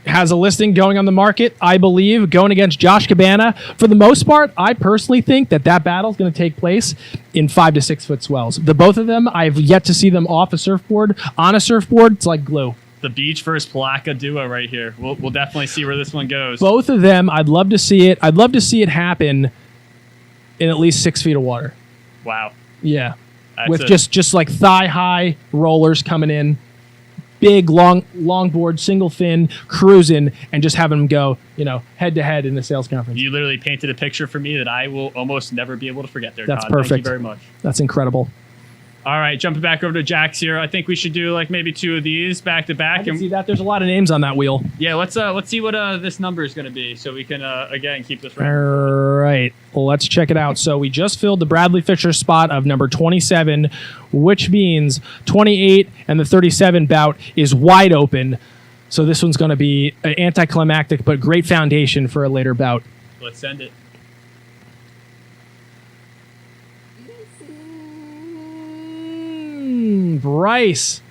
has a listing going on the market, I believe, going against Josh Cabana. For the most part, I personally think that battle is going to take place in 5 to 6 foot swells. The both of them, I've yet to see them off a surfboard. On a surfboard, it's like glue. The Beach versus Palaka duo right here. We'll definitely see where this one goes. Both of them, I'd love to see it. I'd love to see it happen in at least 6 feet of water. Wow. Yeah. With just like thigh-high rollers coming in, big, long board, single fin, cruising, and just having them go, head-to-head in the sales conference. You literally painted a picture for me that I will almost never be able to forget there, That's Todd. perfect. Thank you very much. That's incredible. All right, jumping back over to Jax here. I think we should do like maybe 2 of these back to back. I can see that. There's a lot of names on that wheel. Yeah, let's see what this number is going to be, so we can again keep this. All right, well, let's check it out. So we just filled the Bradley Fisher spot of number 27, which means 28 and the 37 bout is wide open. So this one's going to be anticlimactic, but great foundation for a later bout. Let's send it. Bryce,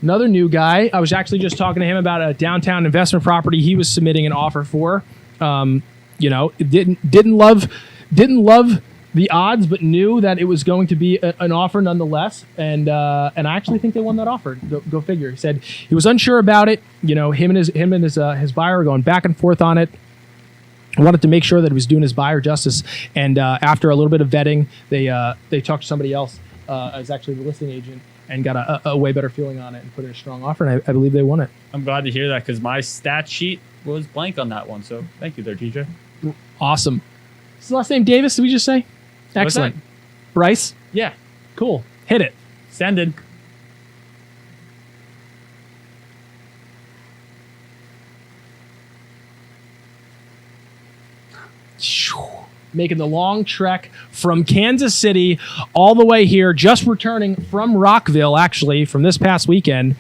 another new guy. I was actually just talking to him about a downtown investment property he was submitting an offer for. Didn't love the odds, but knew that it was going to be an offer nonetheless. And I actually think they won that offer. Go figure. He said he was unsure about it. Him and his buyer were going back and forth on it. I wanted to make sure that he was doing his buyer justice. And after a little bit of vetting, they talked to somebody else. Is actually the listing agent, and got a way better feeling on it and put in a strong offer, and I believe they won it. I'm glad to hear that because my stat sheet was blank on that one. So thank you there, TJ. Awesome. Is the last name Davis, did we just say? Excellent. Bryce? Yeah. Cool. Hit it. Sending. Making the long trek from Kansas City all the way here, just returning from Rockville, actually, from this past weekend,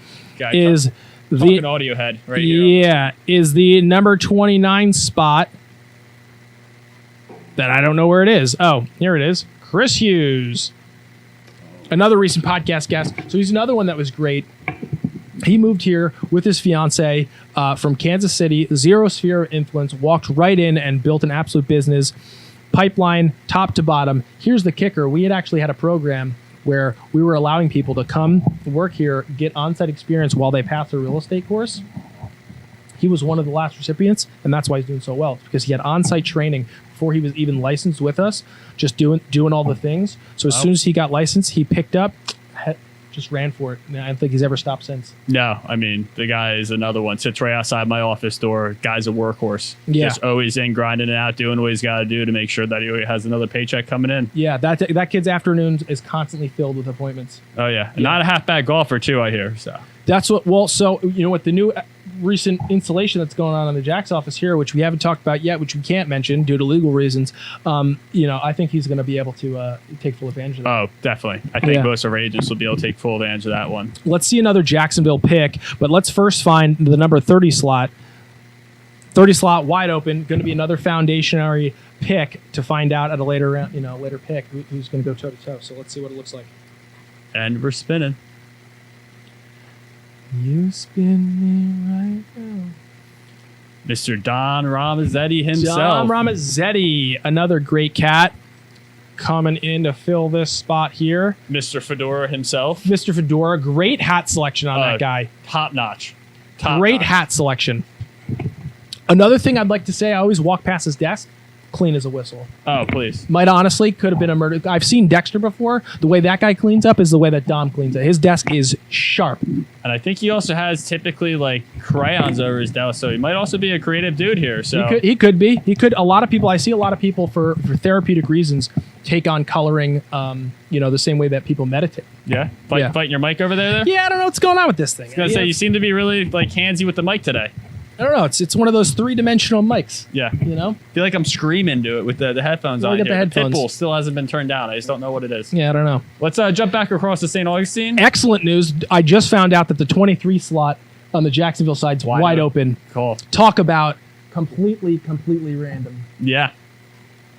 is the audio head right here. Yeah, is the number 29 spot that I don't know where it is. Oh, here it is. Chris Hughes, another recent podcast guest. So he's another one that was great. He moved here with his fiance from Kansas City, zero sphere of influence, walked right in and built an absolute business. Pipeline, top to bottom. Here's the kicker. We had actually had a program where we were allowing people to come work here, get on-site experience while they pass their real estate course. He was one of the last recipients, and that's why he's doing so well, because he had on-site training before he was even licensed with us, just doing all the things. So as soon as he got licensed, he picked up, just ran for it. And I don't think he's ever stopped since. No, I mean, the guy is another one. Sits right outside my office door. Guy's a workhorse. Yeah. Just always in, grinding it out, doing what he's got to do to make sure that he has another paycheck coming in. Yeah, that kid's afternoons is constantly filled with appointments. Oh, yeah. Not a half-bad golfer, too, I hear. So that's what, well, so, you know, with the new recent installation that's going on in the Jack's office here, which we haven't talked about yet, which we can't mention due to legal reasons, you know, I think he's going to be able to take full advantage of that. Oh, definitely. I think most of our agents will be able to take full advantage of that one. Let's see another Jacksonville pick, but let's first find the number 30 slot. 30 slot wide open, going to be another foundationary pick to find out at a later round, you know, later pick who's going to go toe to toe. So let's see what it looks like. And we're spinning. You spin me right now. Mr. Don Ramazetti himself. Don Ramazetti, another great cat coming in to fill this spot here. Mr. Fedora himself. Mr. Fedora, great hat selection on that guy. Top notch. Great hat selection. Another thing I'd like to say, I always walk past his desk, clean as a whistle. Oh, please. Might honestly could have been a murder. I've seen Dexter before. The way that guy cleans up is the way that Dom cleans it. His desk is sharp. And I think he also has typically like crayons over his desk, so he might also be a creative dude here. So he could be. He could. A lot of people. I see a lot of people for therapeutic reasons take on coloring. You know, the same way that people meditate. Yeah. Fighting your mic over there. Yeah, I don't know what's going on with this thing. I was gonna say you seem to be really like handsy with the mic today. I don't know. It's one of those three-dimensional mics. Yeah. You know? I feel like I'm screaming to it with the headphones on here. The headphones. Pitbull still hasn't been turned down. I just don't know what it is. Yeah, I don't know. Let's jump back across to St. Augustine. Excellent news. I just found out that the 23 slot on the Jacksonville side's wide open. Cool. Talk about completely random. Yeah.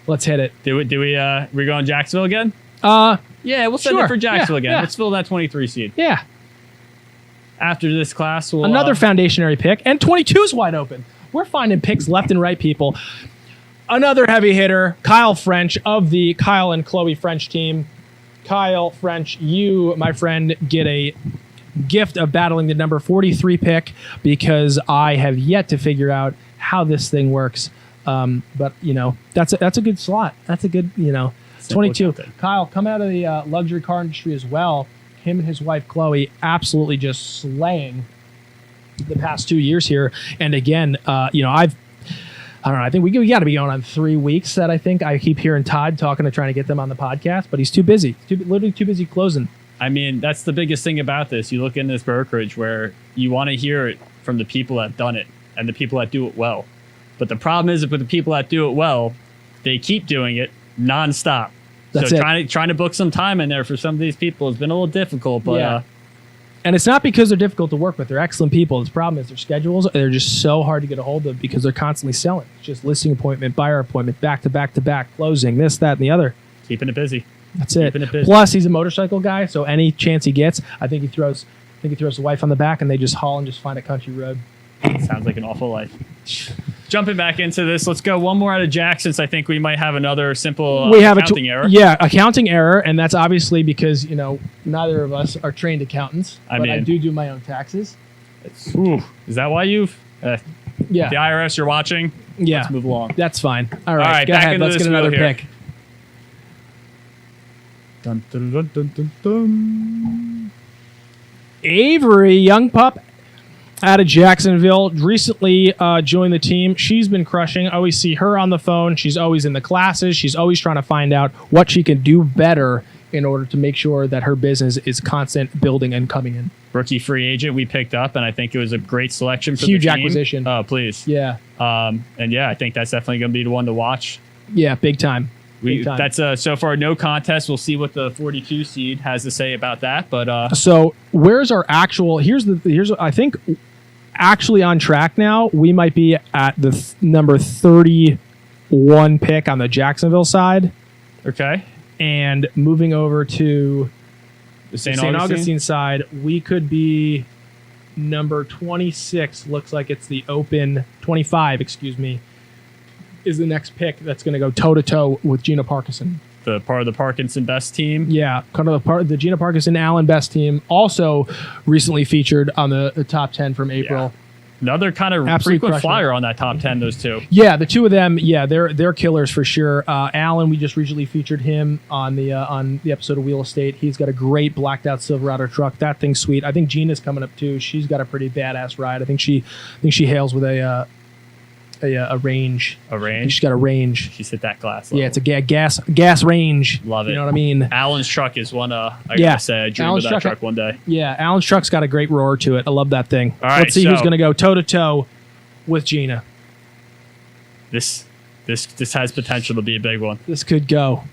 Let's hit it. We going Jacksonville again? Yeah, we'll send it for Jacksonville again. Yeah. Let's fill that 23 seed. Yeah. After this class, we'll... Another foundationary pick, and 22 is wide open. We're finding picks left and right, people. Another heavy hitter, Kyle French of the Kyle and Chloe French team. Kyle French, you, my friend, get a gift of battling the number 43 pick because I have yet to figure out how this thing works. But, you know, that's a good slot. That's a good, you know, 22. Kyle, come out of the luxury car industry as well. Him and his wife, Chloe, absolutely just slaying the past 2 years here. And again, you know, I don't know. I think we got to be going on 3 weeks that I think I keep hearing Todd talking to trying to get them on the podcast, but he's too busy. Literally too busy closing. I mean, that's the biggest thing about this. You look in this brokerage where you want to hear it from the people that have done it and the people that do it well. But the problem is with the people that do it well, they keep doing it nonstop. That's so it. trying to book some time in there for some of these people has been a little difficult, but yeah. And it's not because they're difficult to work with. They're excellent people. The problem is their schedules, they're just so hard to get a hold of because they're constantly selling. It's just listing appointment, buyer appointment, back to back to back, closing, this, that, and the other. Keeping it busy. That's it. Plus, he's a motorcycle guy, so any chance he gets, I think he throws the wife on the back and they just haul and just find a country road. Sounds like an awful life. Jumping back into this, let's go one more out of Jack since I think we might have another simple accounting error. Yeah, accounting error, and that's obviously because, you know, neither of us are trained accountants, but I do my own taxes. Is that why you've... yeah. The IRS you're watching? Yeah. Let's move along. That's fine. All right, go ahead. Let's get another pick. Dun, dun, dun, dun, dun, dun. Avery, young pup out of Jacksonville, recently joined the team. She's been crushing. I always see her on the phone. She's always in the classes. She's always trying to find out what she can do better in order to make sure that her business is constant building and coming in. Rookie free agent we picked up, and I think it was a great selection for Huge the team. acquisition. Oh, please. Yeah. And yeah, I think that's definitely going to be the one to watch. Yeah, big time. Big time. That's so far no contest. We'll see what the 42 seed has to say about that. But so where's our actual? Here's I think actually on track now. We might be at the number 31 pick on the Jacksonville side. Okay. And moving over to The St. Augustine side, we could be number 26. Looks like it's the open 25. Excuse me. Is the next pick that's going to go toe to toe with Gina Parkinson. The part of the Parkinson Best team. Yeah, kind of the part of the Gina Parkinson Allen Best team. Also recently featured on the top 10 from April. Yeah. Another kind of Absolutely frequent flyer on that top 10, those two. Yeah, the two of them, yeah, they're killers for sure. Allen, we just recently featured him on the episode of Real Estate. He's got a great blacked out Silverado truck. That thing's sweet. I think Gina's coming up too. She's got a pretty badass ride. I think she hails with a range. A range? I think she's got a range. She's hit that glass level. Yeah, it's a gas range. Love it. You know what I mean? Allen's truck is one, I gotta say, I dream of that truck one day. Yeah, Allen's truck's got a great roar to it. I love that thing. All right, let's see who's going to go toe-to-toe with Gina. This has potential to be a big one. This could go.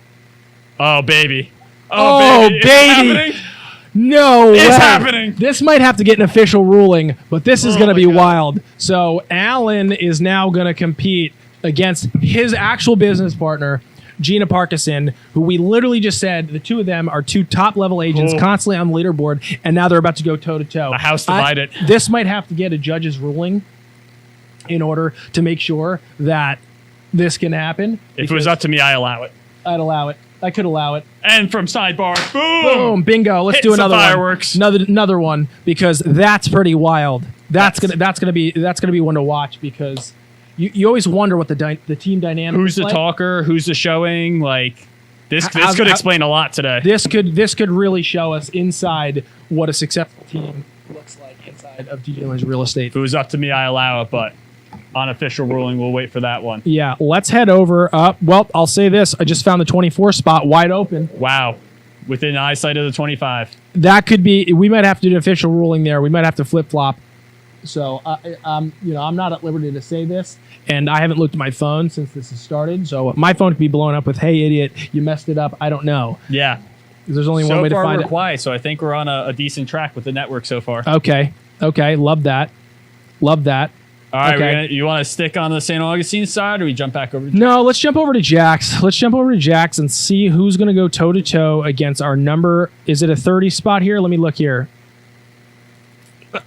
Oh, baby. Oh, baby. It's happening. No, it's happening. This might have to get an official ruling, but this is going to be wild. So Allen is now going to compete against his actual business partner, Gina Parkinson, who we literally just said the two of them are two top-level agents constantly on the leaderboard, and now they're about to go toe-to-toe. A house divided. This might have to get a judge's ruling in order to make sure that this can happen. If it was up to me, I allow it. I'd allow it. I could allow it. And from sidebar, boom, bingo. Let's do another fireworks. one. Another one because that's pretty wild. That's gonna be one to watch because you always wonder what the team dynamic. Who's the like. talker? Who's the showing? Like this could explain a lot today. This could really show us inside what a successful team looks like inside of DJ&Lindsey Real Estate. If it was up to me, I allow it, but unofficial ruling, we'll wait for that one. Yeah, let's head over. Well, I'll say this. I just found the 24 spot wide open. Wow. Within eyesight of the 25. That could be, we might have to do an official ruling there. We might have to flip-flop. So, I'm not at liberty to say this, and I haven't looked at my phone since this has started. So my phone could be blown up with, hey, idiot, you messed it up. I don't know. Yeah. There's only one way to find it. So far, we're quiet, so I think we're on a decent track with the network so far. Okay. Love that. All right, okay. You want to stick on the St. Augustine side, or we jump back over to Jax? No, let's jump over to Jax. Let's jump over to Jax and see who's going to go toe-to-toe against our number. Is it a 30 spot here? Let me look here.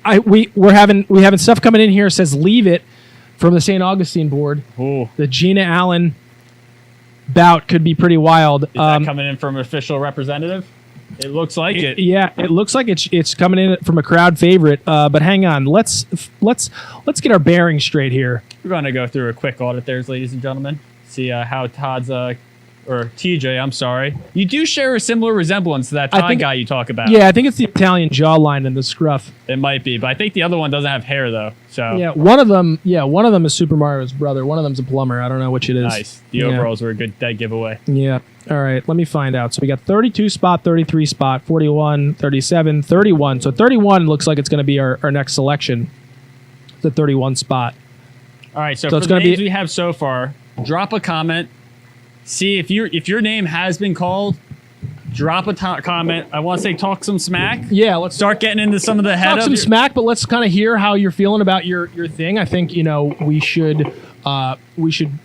We're having stuff coming in here. It says leave it from the St. Augustine board. Ooh. The Gina Allen bout could be pretty wild. Is that coming in from an official representative? It looks like it. Yeah, it looks like it's coming in from a crowd favorite. But hang on, let's get our bearings straight here. We're going to go through a quick audit there, ladies and gentlemen. See how Todd's or TJ, I'm sorry. You do share a similar resemblance to that Todd guy you talk about. Yeah, I think it's the Italian jawline and the scruff. It might be, but I think the other one doesn't have hair though. So yeah, one of them is Super Mario's brother. One of them's a plumber. I don't know which it is. Nice. The overalls were a good dead giveaway. Yeah. All right, let me find out. So we got 32 spot, 33 spot, 41, 37, 31. So 31 looks like it's going to be our next selection. The 31 spot. All right, so for the names we have so far, drop a comment. See if your name has been called. Drop a comment. I want to say talk some smack. Yeah, let's start getting into some of the head. Talk some smack, but let's kind of hear how you're feeling about your thing. I think we should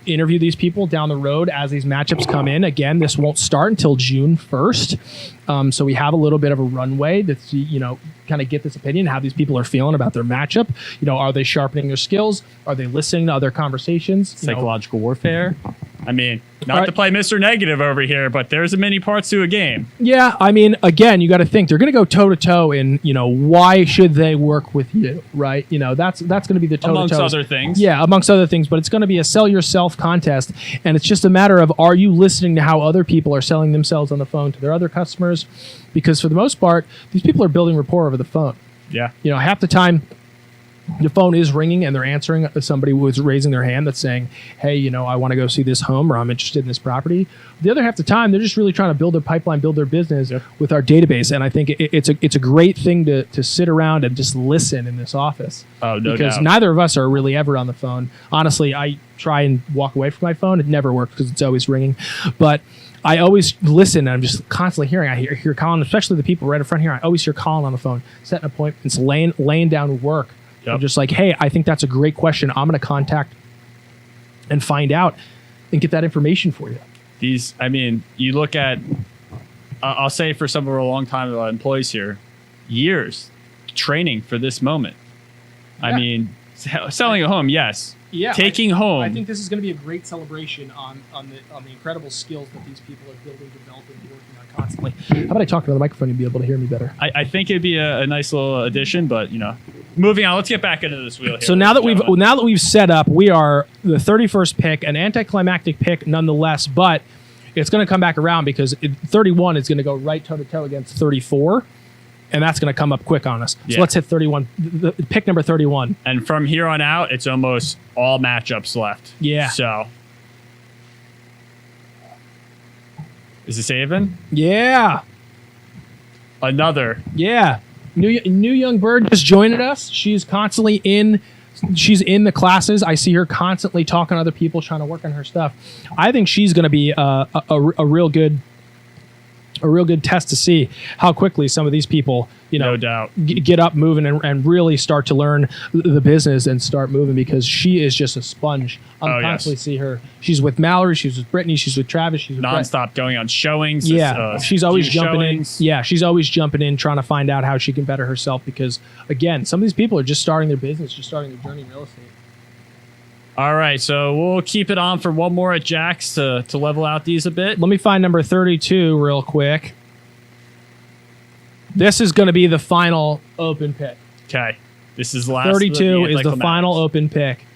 interview these people down the road as these matchups come in. Again, this won't start until June 1st, so we have a little bit of a runway to kind of get this opinion, how these people are feeling about their matchup. Are they sharpening their skills? Are they listening to other conversations? Psychological warfare. I mean, not to play Mr. Negative over here, but there's many parts to a game. Yeah, I mean, again, you got to think they're going to go toe to toe in, why should they work with you, right? That's going to be the toe to toe. Amongst other things. Yeah, amongst other things, but it's going to be a sell yourself contest, and it's just a matter of are you listening to how other people are selling themselves on the phone to their other customers? Because for the most part, these people are building rapport over the phone. Yeah. Half the time the phone is ringing and they're answering. Somebody was raising their hand that's saying, hey, I want to go see this home, or I'm interested in this property. The other half the time, they're just really trying to build their pipeline, build their business with our database. And I think it's a great thing to sit around and just listen in this office. Oh, no because doubt. neither of us are really ever on the phone. Honestly, I try and walk away from my phone. It never works because it's always ringing. But I always listen, and I'm just constantly hearing. I hear Colin, especially the people right in front here. I always hear Colin on the phone, setting appointments, laying down work. Yep. I'm just like, hey, I think that's a great question. I'm going to contact and find out and get that information for you. You look at, I'll say for some of our long-time employees here, years training for this moment. Yeah. I mean, selling a home, yes. Yeah, taking home. I think this is going to be a great celebration on the incredible skills that these people are building, developing, working on constantly. How about I talk into the microphone and be able to hear me better? I think it'd be a nice little addition, but moving on. Let's get back into this wheel here. So now that we've set up, we are the 31st pick, an anticlimactic pick nonetheless, but it's going to come back around because 31 is going to go right toe to toe against 34. And that's going to come up quick on us. So let's hit 31. Pick number 31. And from here on out, it's almost all matchups left. Yeah. So. Is this Avon? Yeah. Another. Yeah. New young bird just joined us. She's constantly in the classes. I see her constantly talking to other people, trying to work on her stuff. I think she's going to be a real good test to see how quickly some of these people, no doubt, get up moving and really start to learn the business and start moving, because she is just a sponge. I'm constantly see her. She's with Mallory. She's with Brittany. She's with Travis. She's with nonstop going on showings. Yeah, she's always jumping in. Yeah, she's always jumping in, trying to find out how she can better herself, because again, some of these people are just starting their business, just starting their journey in real estate. All right, so we'll keep it on for one more at Jack's to level out these a bit. Let me find number 32 real quick. This is going to be the final open pick. Okay. This is the last. 32 is the final open pick.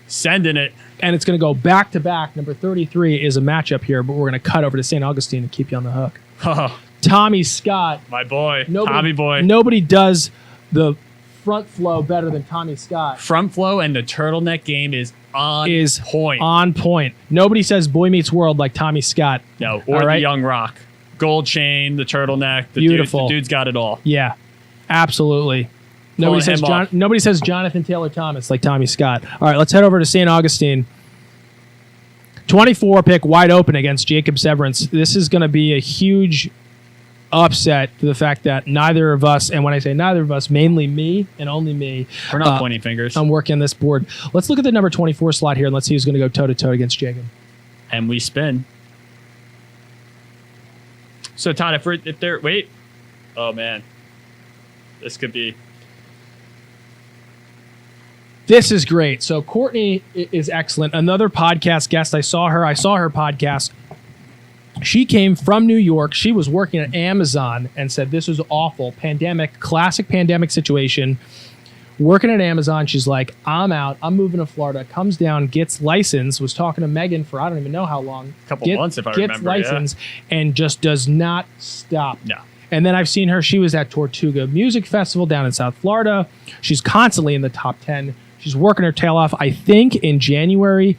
Sending it. And it's going to go back to back. Number 33 is a matchup here, but we're going to cut over to St. Augustine and keep you on the hook. Oh, Tommy Scott. My boy. Tommy boy. Nobody does the front flow better than Tommy Scott. Front flow and the turtleneck game is on point. On point. Nobody says Boy Meets World like Tommy Scott. No, or the Young Rock. Gold chain, the turtleneck. Beautiful. The dude's got it all. Yeah, absolutely. Nobody says Jonathan Taylor Thomas like Tommy Scott. All right, let's head over to St. Augustine. 24 pick wide open against Jacob Severance. This is going to be a huge upset to the fact that neither of us, and when I say neither of us, mainly me and only me. We're not pointing fingers. I'm working on this board. Let's look at the number 24 slot here, and let's see who's going to go toe-to-toe against Jacob. And we spin. So, Todd, if they're... Wait. Oh, man. This could be... This is great. So, Courtney is excellent. Another podcast guest. I saw her podcast. She came from New York. She was working at Amazon and said this was awful. Classic pandemic situation. Working at Amazon, she's like, I'm out. I'm moving to Florida. Comes down, gets licensed, was talking to Megan for I don't even know how long. A couple months, if I remember. Gets licensed and just does not stop. No. And then I've seen her. She was at Tortuga Music Festival down in South Florida. She's constantly in the top 10. She's working her tail off. I think in January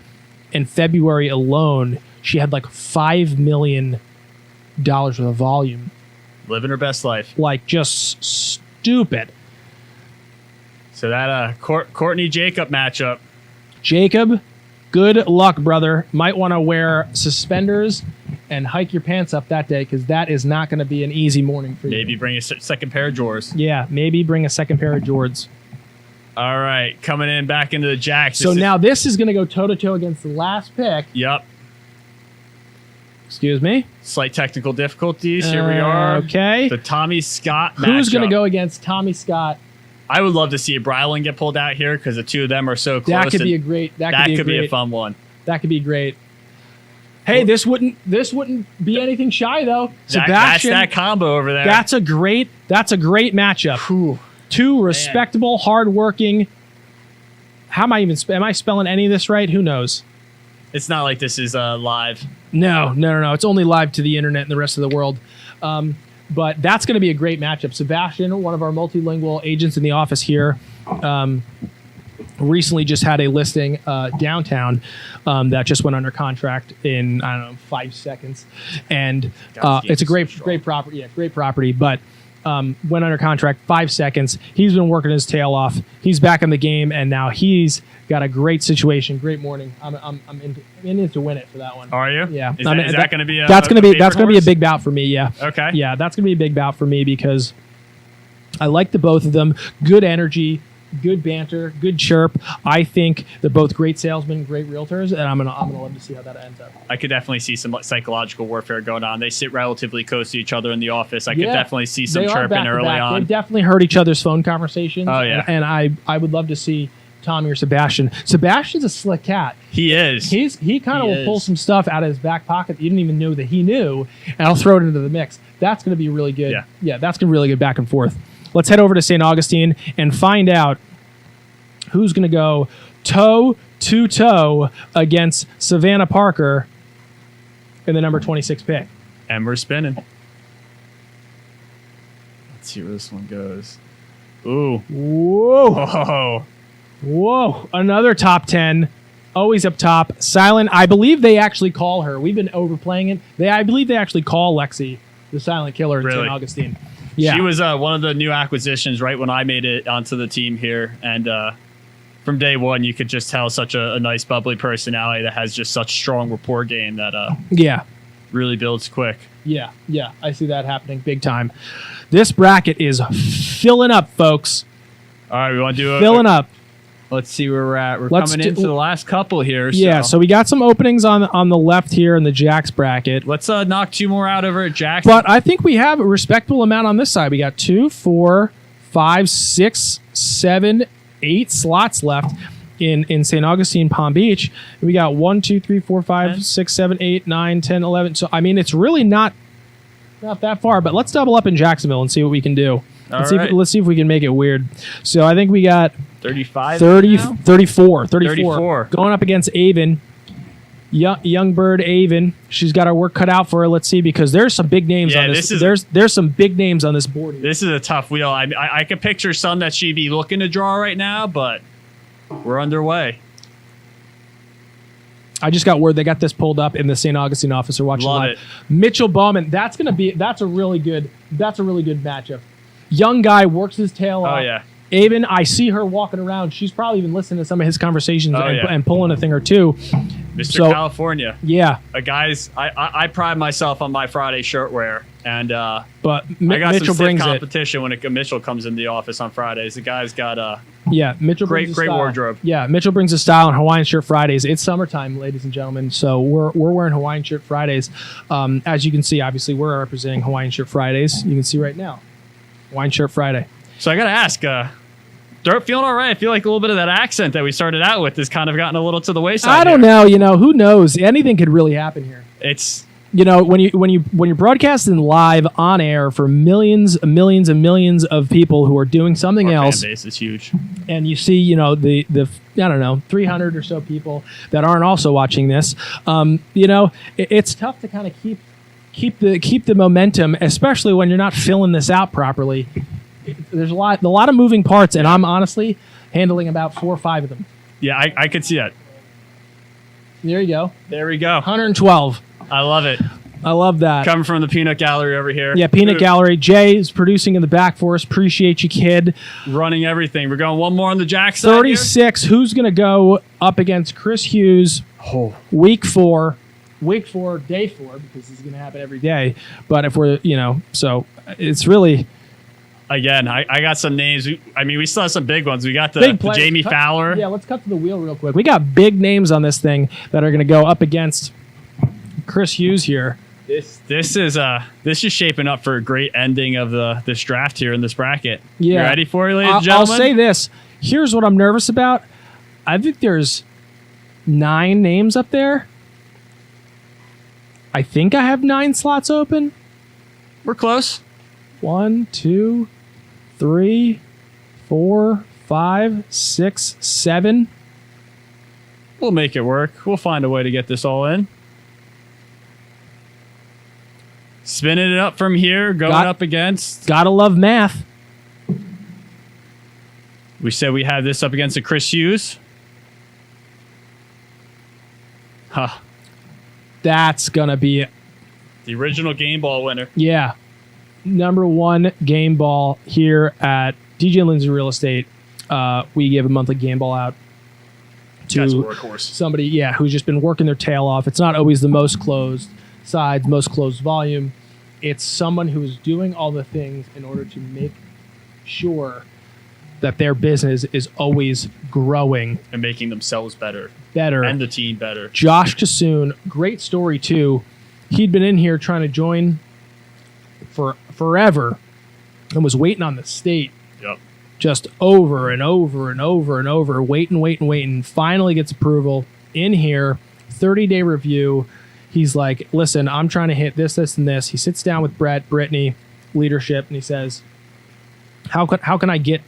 and February alone, she had like $5 million worth of volume. Living her best life. Like just stupid. So that Courtney Jacob matchup. Jacob, good luck, brother. Might want to wear suspenders and hike your pants up that day, because that is not going to be an easy morning for you. Maybe bring a second pair of Jors. Yeah, maybe bring a second pair of Jords. All right, coming in back into the Jacks. So now this is going to go toe-to-toe against the last pick. Yep. Excuse me? Slight technical difficulties. Here we are. Okay. The Tommy Scott matchup. Who's going to go against Tommy Scott? I would love to see a Brylan get pulled out here, because the two of them are so close. That could be a great. That could be a fun one. That could be great. Hey, this wouldn't be anything shy though. Sebastian, that's that combo over there. That's a great matchup. Whew. Two respectable, hardworking. How am I spelling any of this right? Who knows? It's not like this is live. No. It's only live to the internet and the rest of the world. But that's going to be a great matchup. Sebastian, one of our multilingual agents in the office here, recently just had a listing downtown that just went under contract in, I don't know, 5 seconds. And it's a great property. Yeah, great property. But went under contract 5 seconds. He's been working his tail off. He's back in the game, and now he's got a great situation. Great morning. I'm in it to win it for that one. Are you? Yeah. Is that going to be that's going to be a big bout for me. Yeah. Okay. Yeah, that's going to be a big bout for me because I like the both of them. Good energy, good banter, good chirp. I think they're both great salesmen, great realtors, and I'm gonna love to see how that ends up. I could definitely see some psychological warfare going on. They sit relatively close to each other in the office. I could definitely see some chirping early on. They definitely heard each other's phone conversations. Oh yeah, and I would love to see Tommy or Sebastian. Sebastian's a slick cat. He is. He kind of will pull some stuff out of his back pocket that you didn't even know that he knew, and I'll throw it into the mix. That's going to be really good. Yeah, that's going to be really good back and forth. Let's head over to St. Augustine and find out who's going to go toe-to-toe against Savannah Parker in the number 26 pick. And we're spinning. Let's see where this one goes. Ooh. Whoa. Whoa. Another top 10. Always up top. Silent. I believe they actually call her. We've been overplaying it. I believe they actually call Lexi the silent killer in St. Augustine. Yeah. She was one of the new acquisitions right when I made it onto the team here. And from day one, you could just tell such a nice, bubbly personality that has just such strong rapport game that really builds quick. Yeah. I see that happening big time. This bracket is filling up, folks. All right, we want to do filling up. Let's see where we're at. We're coming into the last couple here. Yeah, so we got some openings on the left here in the Jacks bracket. Let's knock 2 more out over at Jacks. But I think we have a respectable amount on this side. We got 2, 4, 5, 6, 7, 8 slots left in St. Augustine, Palm Beach. We got 1, 2, 3, 4, 5, 6, 7, 8, 9, 10, 11. So, I mean, it's really not that far. But let's double up in Jacksonville and see what we can do. Let's see if we can make it weird. So I think we got 34. Going up against Avon. Young bird Avon. She's got her work cut out for her. Let's see, because there's some big names on this. There's some big names on this board here. This is a tough wheel. I could picture some that she'd be looking to draw right now, but we're underway. I just got word they got this pulled up in the St. Augustine office. We're watching live. Mitchell Bauman. That's a really good matchup. Young guy works his tail off. Oh yeah. Avon, I see her walking around. She's probably even listening to some of his conversations and pulling a thing or two. Mr. California. Yeah. I pride myself on my Friday shirt wear. And but I got Mitchell some brings competition when Mitchell comes in the office on Fridays. The guy's got Mitchell great wardrobe. Yeah, Mitchell brings a style on Hawaiian shirt Fridays. It's summertime, ladies and gentlemen, so we're wearing Hawaiian shirt Fridays. As you can see, obviously we're representing Hawaiian shirt Fridays. You can see right now, Hawaiian shirt Friday. So I got to ask, feeling all right? I feel like a little bit of that accent that we started out with has kind of gotten a little to the wayside. I don't know. Who knows? Anything could really happen here. It's when you're broadcasting live on air for millions and millions of people who are doing something else. Fan base is huge, and you see the I don't know 300 or so people that aren't also watching this. It's tough to kind of keep the momentum, especially when you're not filling this out properly. There's a lot of moving parts, and I'm honestly handling about 4 or 5 of them. Yeah, I could see that. There you go. There we go. 112. I love it. I love that. Coming from the Peanut Gallery over here. Yeah, Peanut Gallery. Jay is producing in the back for us. Appreciate you, kid. Running everything. We're going one more on the Jack side 36. Here. Who's going to go up against Chris Hughes? Week 4. Week 4, day 4, because this is going to happen every day. But if we're, so it's really... Again, I got some names. We still have some big ones. We got the Jamie Fowler. Yeah, let's cut to the wheel real quick. We got big names on this thing that are going to go up against Chris Hughes here. This is shaping up for a great ending of this draft here in this bracket. Yeah. You ready for it, ladies and gentlemen? I'll say this. Here's what I'm nervous about. I think there's 9 names up there. I think I have 9 slots open. We're close. 1, 2, 3, 4, 5, 6, 7. We'll make it work. We'll find a way to get this all in. Spinning it up from here, going up against. Gotta love math. We said we have this up against a Chris Hughes. Huh. That's gonna be The original game ball winner. Yeah. Number one game ball here at DJ&Lindsey Real Estate. We give a monthly game ball out to somebody, who's just been working their tail off. It's not always the most closed sides, most closed volume. It's someone who is doing all the things in order to make sure that their business is always growing. And making themselves better. And the team better. Josh Cassoon, great story too. He'd been in here trying to join for forever and was waiting on the state. Yep. Just over and over and over and over, waiting. Finally gets approval in here, 30-day review. He's like, listen, I'm trying to hit this, and this. He sits down with Brittany, leadership, and he says, how can I get,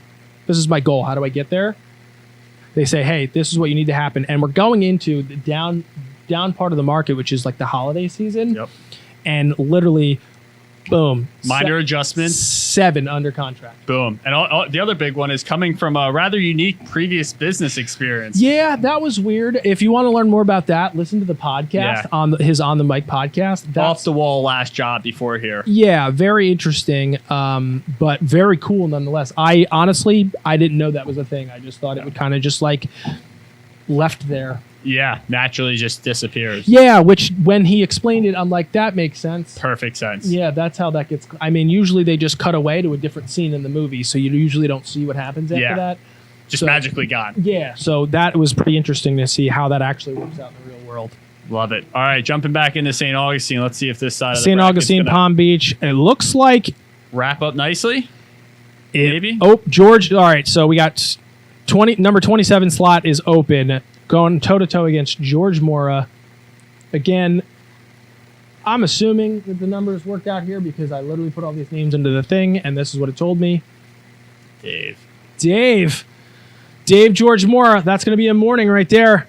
this is my goal. How do I get there? They say, hey, this is what you need to happen. And we're going into the down part of the market, which is like the holiday season. Yep. And literally, boom. Minor adjustments. 7 under contract. Boom. And the other big one is coming from a rather unique previous business experience. Yeah, that was weird. If you want to learn more about that, listen to the podcast, his On the Mic podcast. Off the wall last job before here. Yeah, very interesting, but very cool nonetheless. I didn't know that was a thing. I just thought it would kind of just like left there. Yeah, naturally just disappears. Yeah, which when he explained it, I'm like, that makes sense. Perfect sense. Yeah, that's how that gets. I mean, usually they just cut away to a different scene in the movie, so you usually don't see what happens after that. Just magically gone. Yeah, so that was pretty interesting to see how that actually works out in the real world. Love it. All right, jumping back into St. Augustine. Let's see if this side of the St. Augustine, Palm Beach. It looks like wrap up nicely. Maybe. Oh, George. All right, so we got number 27 slot is open. Going toe-to-toe against George Mora. Again, I'm assuming that the numbers worked out here because I literally put all these names into the thing, and this is what it told me. Dave, George Mora. That's going to be a morning right there.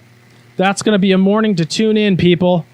That's going to be a morning to tune in, people.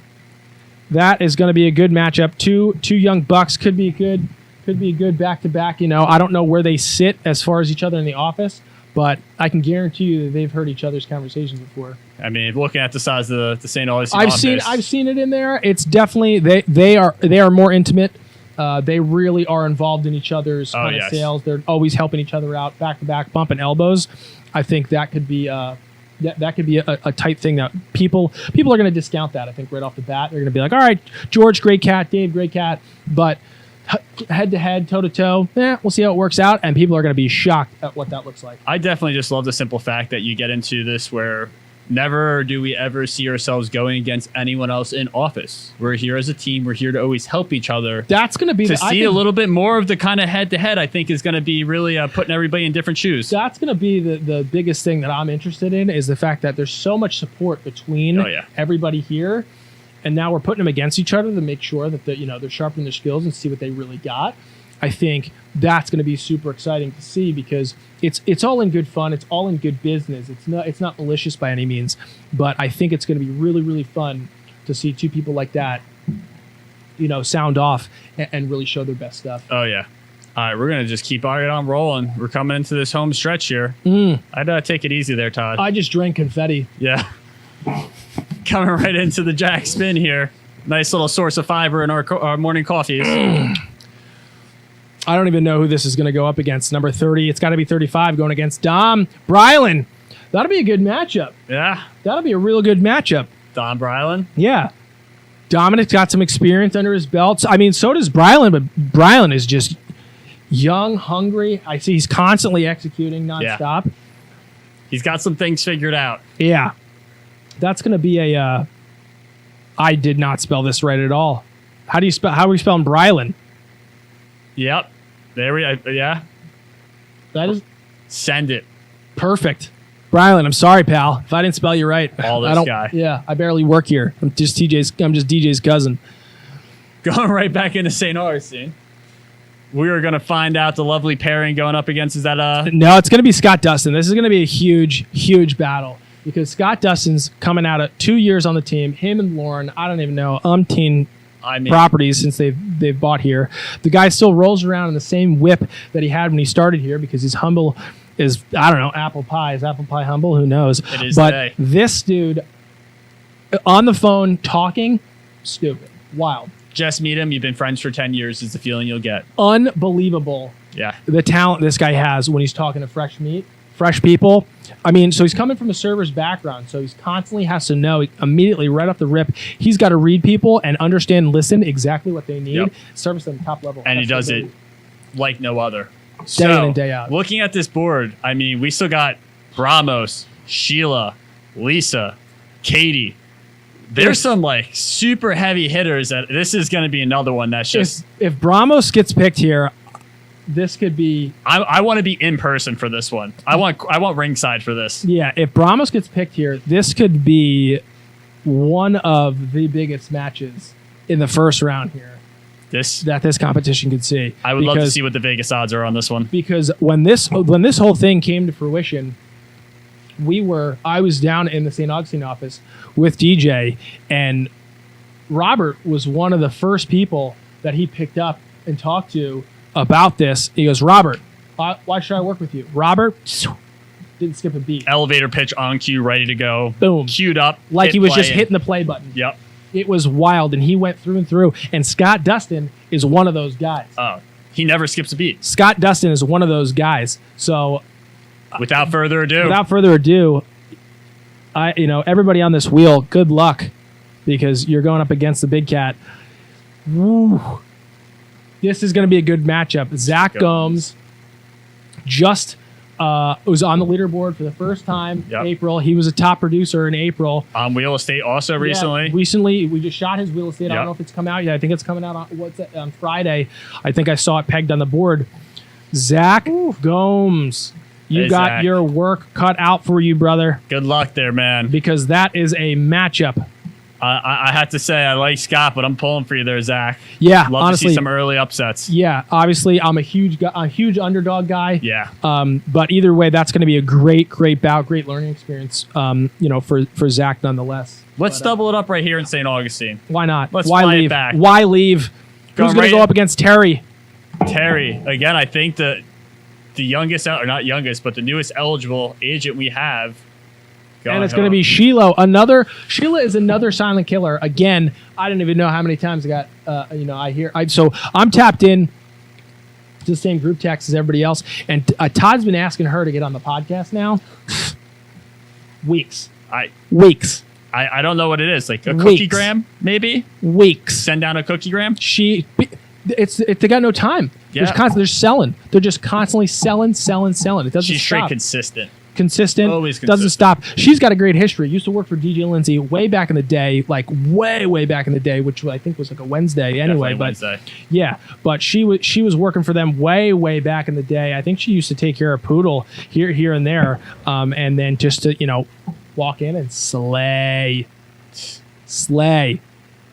That is going to be a good matchup. Two young bucks could be good. Could be good back-to-back. You know, I don't know where they sit as far as each other in the office, but I can guarantee you that they've heard each other's conversations before. I mean, looking at the size of the St. Augustine I've seen it in there. It's definitely they are more intimate. They really are involved in each other's kind of sales. They're always helping each other out, back to back, bumping elbows. I think that could be that could be a tight thing that people are going to discount that. I think right off the bat they're going to be like, all right, George, great cat, Dave, great cat, but head to head, toe to toe, we'll see how it works out, and people are going to be shocked at what that looks like. I definitely just love the simple fact that you get into this where never do we ever see ourselves going against anyone else in office. We're here as a team. We're here to always help each other. That's going to be a little bit more of the kind of head to head. I think is going to be really putting everybody in different shoes. That's going to be the biggest thing that I'm interested in is the fact that there's so much support between everybody here. And now we're putting them against each other to make sure that they're sharpening their skills and see what they really got. I think that's going to be super exciting to see because it's all in good fun. It's all in good business. It's not malicious by any means, but I think it's going to be really, really fun to see two people like that, sound off and really show their best stuff. Oh yeah. All right, we're going to just keep on rolling. We're coming into this home stretch here. I'd take it easy there, Todd. I just drank confetti. Yeah. Coming right into the Jack spin here. Nice little source of fiber in our morning coffees. I don't even know who this is going to go up against. Number 30. It's got to be 35 going against Dom Brylan. That'll be a good matchup. Yeah. That'll be a real good matchup. Dom Brylan? Yeah. Dominic's got some experience under his belt. I mean, so does Brylan, but Brylan is just young, hungry. I see he's constantly executing nonstop. Yeah. He's got some things figured out. Yeah. That's going to be I did not spell this right at all. How are we spelling Brylan? Yep. Yeah. That is. Send it. Perfect. Brylan, I'm sorry, pal. If I didn't spell you right. Guy. Yeah, I barely work here. I'm just DJ's cousin. Going right back into St. Augustine. We are going to find out the lovely pairing going up against, is that No, it's going to be Scott Dustin. This is going to be a huge, huge battle. Because Scott Dustin's coming out of 2 years on the team. Him and Lauren, I don't even know, umpteen properties since they've bought here. The guy still rolls around in the same whip that he had when he started here because he's humble. I don't know, apple pie. Is apple pie humble? Who knows? It is but today. This dude on the phone talking, stupid, wild. Just meet him. You've been friends for 10 years is the feeling you'll get. Unbelievable. Yeah. The talent this guy has when he's talking to fresh people. I mean, so he's coming from a server's background, so he's constantly has to know immediately right off the rip. He's got to read people and understand, listen exactly what they need, service them top level. And he does it like no other. Day in and day out. Looking at this board, I mean, we still got Bramos, Sheila, Lisa, Katie. There's some like super heavy hitters that this is going to be another one that's just. If Bramos gets picked here, this could be. I want to be in person for this one. I want ringside for this. Yeah, if Bramos gets picked here, this could be one of the biggest matches in the first round here. That this competition could see. I would love to see what the Vegas odds are on this one. Because when this whole thing came to fruition, I was down in the St. Augustine office with DJ, and Robert was one of the first people that he picked up and talked to about this. He goes, Robert, why should I work with you? Robert didn't skip a beat. Elevator pitch on cue, ready to go. Boom. Queued up. Like he was just hitting the play button. Yep. It was wild, and he went through and through. And Scott Dustin is one of those guys. Oh, he never skips a beat. Scott Dustin is one of those guys. So, without further ado, everybody on this wheel, good luck, because you're going up against the big cat. Woo. This is going to be a good matchup. Zach Gomes just was on the leaderboard for the first time. Yep. April. He was a top producer in April. On Real Estate also recently. Recently, we just shot his Real Estate. I don't know if it's come out yet. I think it's coming out on Friday. I think I saw it pegged on the board. Zach Gomes. You got Zach. your work cut out for you, brother. Good luck there, man. Because that is a matchup. I have to say, I like Scott, but I'm pulling for you there, Zach. Yeah, love honestly, to see some early upsets. Yeah, obviously, I'm a huge underdog guy. Yeah. But either way, that's going to be a great bout, great learning experience. For Zach nonetheless. Let's double it up right here in St. Augustine. Why not? Let's Why fly leave? it back. Why leave? Who's going to go up against Terry? Terry again. I think the youngest, or not youngest, but the newest eligible agent we have. And it's going to be Sheila. Sheila is another silent killer. Again, I don't even know how many times I got. So I'm tapped in to the same group text as everybody else, and Todd's been asking her to get on the podcast now. Weeks. I don't know what it is. Like a cookie gram, maybe. Weeks. Send down a cookie gram. They got no time. Yeah. They're selling. They're just constantly selling. It doesn't stop. She's straight consistent. Always consistent. Doesn't stop. She's got a great history. Used to work for DJ&Lindsey way back in the day, like way back in the day, which I think was like a Wednesday anyway. Wednesday. Yeah, but she was working for them way back in the day. I think she used to take care of Poodle here and there, and then just to walk in and slay.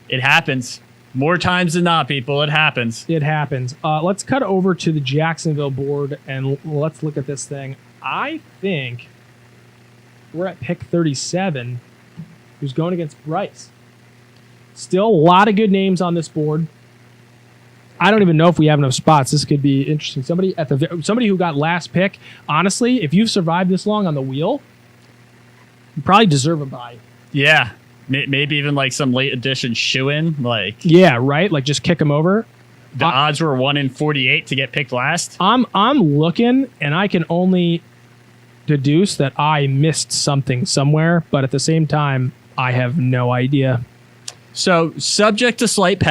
It happens. More times than not, people. It happens. Let's cut over to the Jacksonville board and let's look at this thing. I think we're at pick 37, who's going against Bryce. Still a lot of good names on this board. I don't even know if we have enough spots. This could be interesting. Somebody who got last pick. Honestly, if you've survived this long on the wheel, you probably deserve a bye. Yeah, maybe even like some late edition shoe-in. Yeah, right. Like just kick them over. The odds were 1 in 48 to get picked last. I'm looking, and I can only deduce that I missed something somewhere, but at the same time, I have no idea. So, subject to slight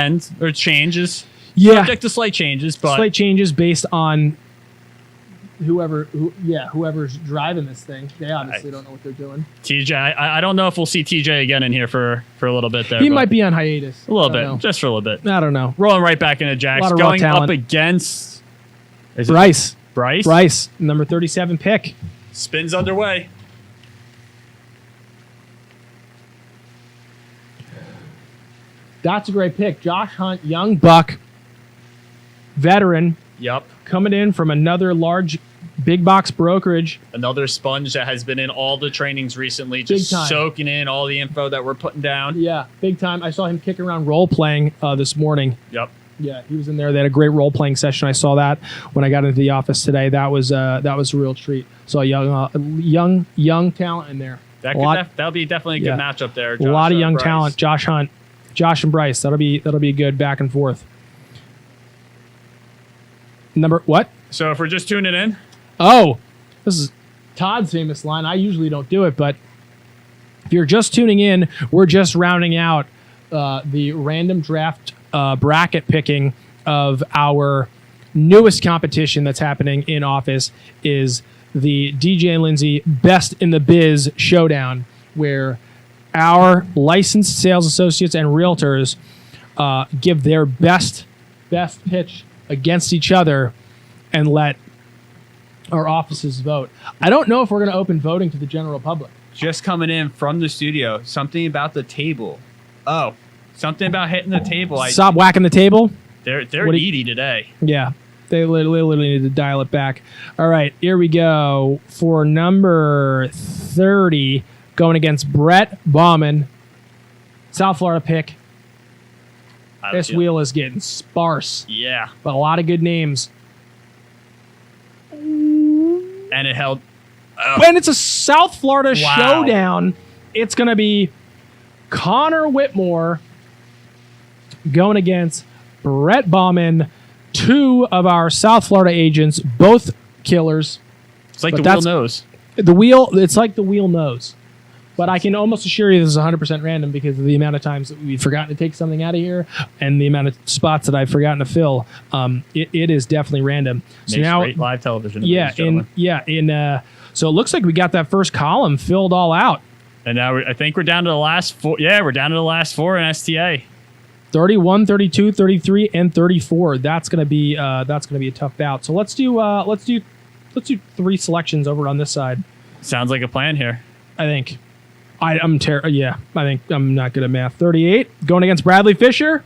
changes. Yeah. Subject to slight changes, but slight changes based on whoever's driving this thing. They obviously don't know what they're doing. TJ, I don't know if we'll see TJ again in here for a little bit there. He might be on hiatus. A little bit, just for a little bit. I don't know. Rolling right back into Jax, going up against Bryce. Bryce, number 37 pick. Spins underway. That's a great pick. Josh Hunt, young buck, veteran. Yep. Coming in from another large Big box brokerage. Another sponge that has been in all the trainings recently, Big just time. soaking in all the info that we're putting down. Yeah, big time. I saw him kicking around role playing this morning. Yep. Yeah, he was in there. They had a great role playing session. I saw that when I got into the office today. That was a real treat. So young talent in there. That'll be definitely a good matchup there. A lot of young Bryce. talent. Josh Hunt, Josh and Bryce. That'll be a good back and forth. What? So if we're just tuning in, oh, this is Todd's famous line. I usually don't do it, but if you're just tuning in, we're just rounding out the random draft bracket picking of our newest competition that's happening in office is the DJ and Lindsey Best in the Biz Showdown, where our licensed sales associates and realtors give their best pitch against each other and let our offices vote. I don't know if we're going to open voting to the general public. just coming in from the studio, something about the table. Oh, something about hitting the table. Stop whacking the table. They're needy today. Yeah. They literally need to dial it back. All right, here we go. For number 30, going against Brett Bauman, South Florida pick. This wheel is getting sparse. Yeah. But a lot of good names. And it held. When it's a South Florida showdown, it's going to be Connor Whitmore going against Brett Bauman, two of our South Florida agents, both killers. It's like the wheel knows. It's like the wheel knows. But I can almost assure you this is 100% random because of the amount of times that we've forgotten to take something out of here and the amount of spots that I've forgotten to fill. It is definitely random. So Makes now, great live television. So it looks like we got that first column filled all out. And now I think we're down to the last four. Yeah, we're down to the last four in STA. 31, 32, 33, and 34. That's gonna be a tough bout. So let's do three selections over on this side. Sounds like a plan here. I think. I think I'm not good at math. 38 going against Bradley Fisher.